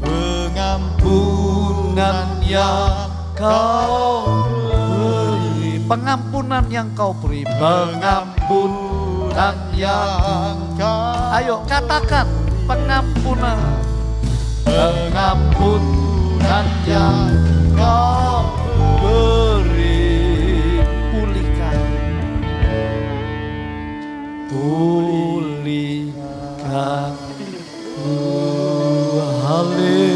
Pengampunan yang kau beri. Pengampunan yang kau beri. Pengampunan yang kau. Ayo katakan pengampunan. Pengampunan yang kau beri. Pulihkan. Pulihkan. Haleluya.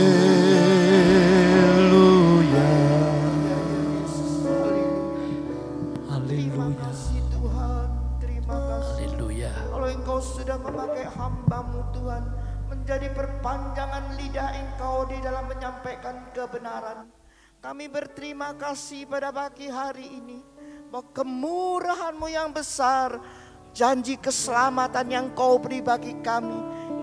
Haleluya. Kasih Tuhan, terima kasih. Haleluya. Kalau Engkau sudah memakai hamba-Mu Tuhan menjadi perpanjangan lidah Engkau di dalam menyampaikan kebenaran, kami berterima kasih pada pagi hari ini bahwa kemurahan-Mu yang besar, janji keselamatan yang Kau beri bagi kami,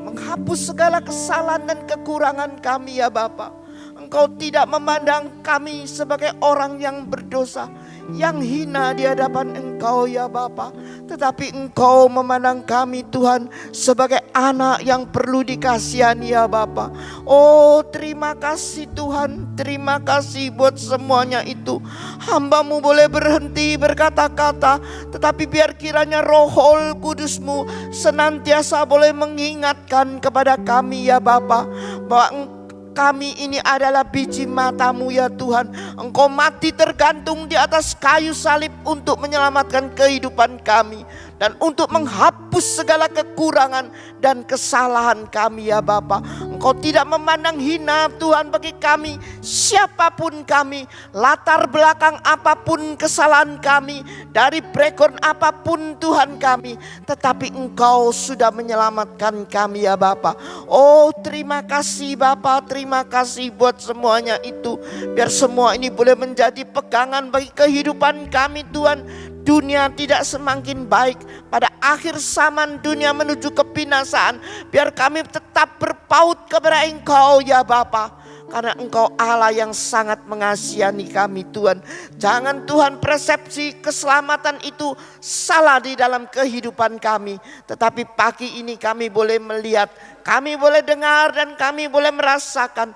menghapus segala kesalahan dan kekurangan kami ya Bapa. Engkau tidak memandang kami sebagai orang yang berdosa, yang hina di hadapan Engkau ya Bapa. Tetapi Engkau memandang kami Tuhan sebagai anak yang perlu dikasihani ya Bapa. Oh terima kasih Tuhan, terima kasih buat semuanya itu. Hamba-Mu boleh berhenti berkata-kata, tetapi biar kiranya Roh Kudus-Mu senantiasa boleh mengingatkan kepada kami ya Bapa, bahwa kami ini adalah biji mata-Mu ya Tuhan. Engkau mati tergantung di atas kayu salib untuk menyelamatkan kehidupan kami dan untuk menghapus segala kekurangan dan kesalahan kami ya Bapa. Engkau tidak memandang hina Tuhan bagi kami, siapapun kami, latar belakang apapun kesalahan kami, dari background apapun Tuhan kami, tetapi Engkau sudah menyelamatkan kami ya Bapa. Oh terima kasih Bapa, terima kasih buat semuanya itu. Biar semua ini boleh menjadi pegangan bagi kehidupan kami Tuhan. Dunia tidak semakin baik, pada akhir zaman dunia menuju kebinasaan. Biar kami tetap berpaut kepada Engkau ya Bapa, karena Engkau Allah yang sangat mengasihani kami Tuhan. Jangan Tuhan persepsi keselamatan itu salah di dalam kehidupan kami, tetapi pagi ini kami boleh melihat, kami boleh dengar, dan kami boleh merasakan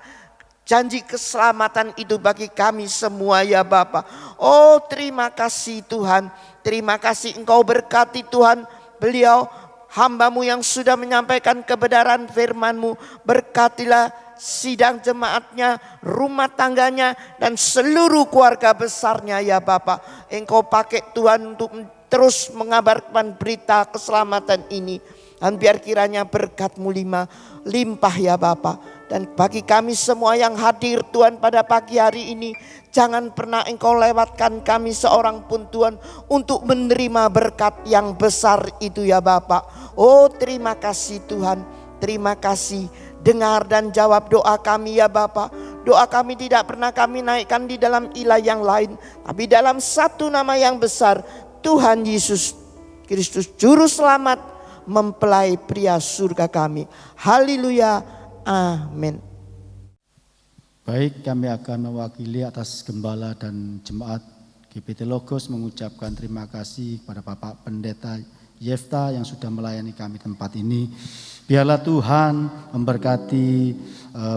janji keselamatan itu bagi kami semua ya Bapa. Oh terima kasih Tuhan. Terima kasih Engkau berkati Tuhan beliau hamba-Mu yang sudah menyampaikan kebenaran firman-Mu. Berkatilah sidang jemaatnya, rumah tangganya, dan seluruh keluarga besarnya ya Bapa. Engkau pakai Tuhan untuk terus mengabarkan berita keselamatan ini. Dan biar kiranya berkat-Mu limpah ya Bapa. Dan bagi kami semua yang hadir Tuhan pada pagi hari ini, jangan pernah Engkau lewatkan kami seorang pun Tuhan untuk menerima berkat yang besar itu ya Bapa. Oh terima kasih Tuhan, terima kasih. Dengar dan jawab doa kami ya Bapa. Doa kami tidak pernah kami naikkan di dalam ilah yang lain, tapi dalam satu nama yang besar, Tuhan Yesus Kristus Juru Selamat, mempelai pria surga kami. Haleluya. Amin. Baik, kami akan mewakili atas gembala dan jemaat GPT Logos mengucapkan terima kasih kepada Bapak Pendeta Yefta yang sudah melayani kami tempat ini. Biarlah Tuhan memberkati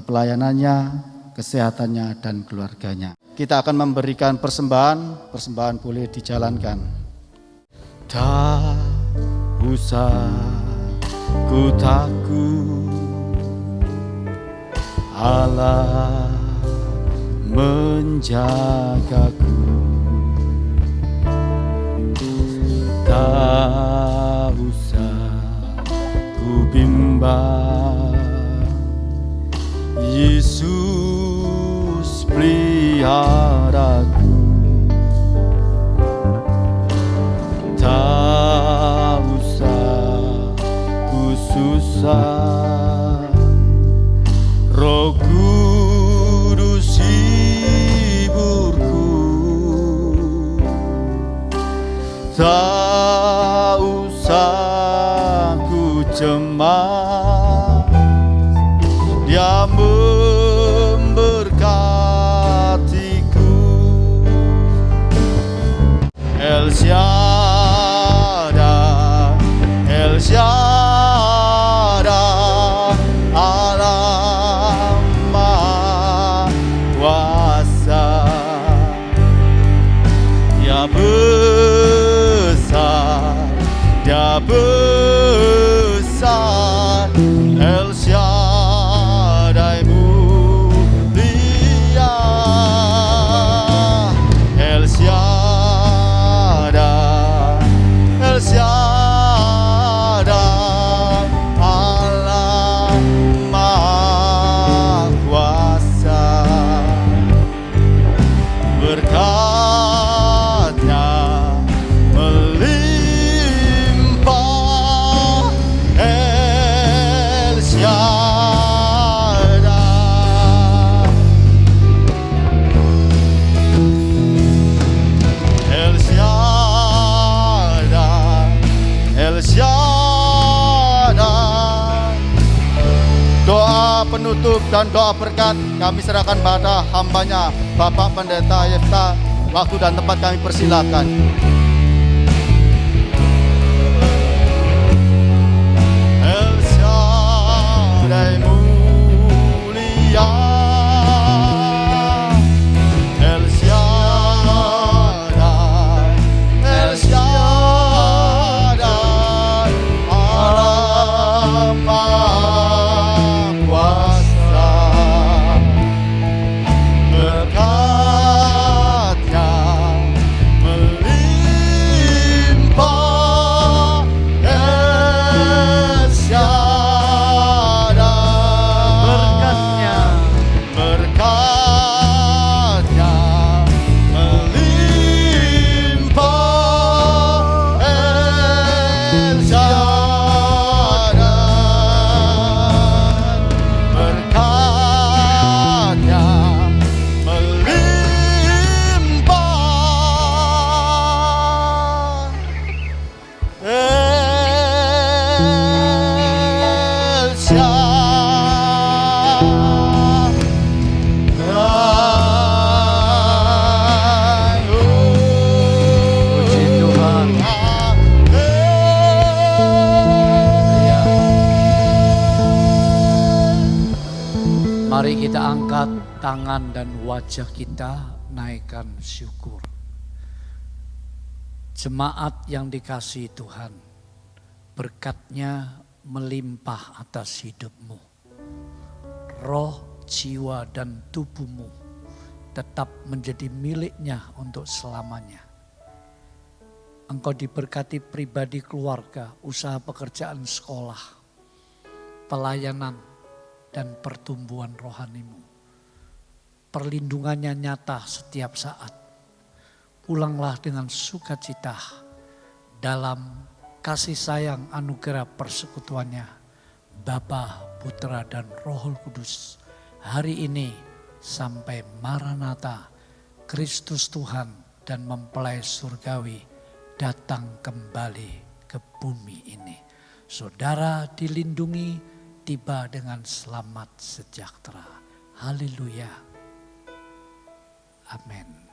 pelayanannya, kesehatannya, dan keluarganya. Kita akan memberikan persembahan boleh dijalankan. Tak usah ku takut, Allah menjagaku. Tak usah ku bimbang, Yesus peliharaku. Tak usah ku susah, Roh Kudus hiburku. Tak usah ku cemas, Dia memberkatiku. El Shaddai, El Shaddai, Allah Maha Kuasa. Dia besar, Dia besar, El Shaddai mulia, El Shaddai, El Shaddai, Allah Maha Kuasa. Berkat-Nya melimpah, El Shaddai, El Shaddai, El Shaddai. Doa penutup dan doa berkat kami serahkan pada hambanya Bapak Pendeta Yefta. Waktu dan tempat kami persilakan. El Shaddai mulia, El Shaddai, El Shaddai, Allah Maha Kuasa. Berkat-Nya melimpah, Mari kita angkat tangan dan wajah kita, naikkan syukur. Jemaat yang dikasihi Tuhan, berkat-Nya melimpah atas hidupmu. Roh, jiwa, dan tubuhmu tetap menjadi milik-Nya untuk selamanya. Engkau diberkati pribadi, keluarga, usaha pekerjaan, sekolah, pelayanan, dan pertumbuhan rohanimu. Perlindungannya nyata setiap saat. Pulanglah dengan sukacita dalam kasih sayang anugerah persekutuannya, Bapa, Putra, dan Roh Kudus, hari ini sampai Maranatha, Kristus Tuhan dan mempelai surgawi datang kembali ke bumi ini. Saudara dilindungi, tiba dengan selamat sejahtera. Haleluya. Amin.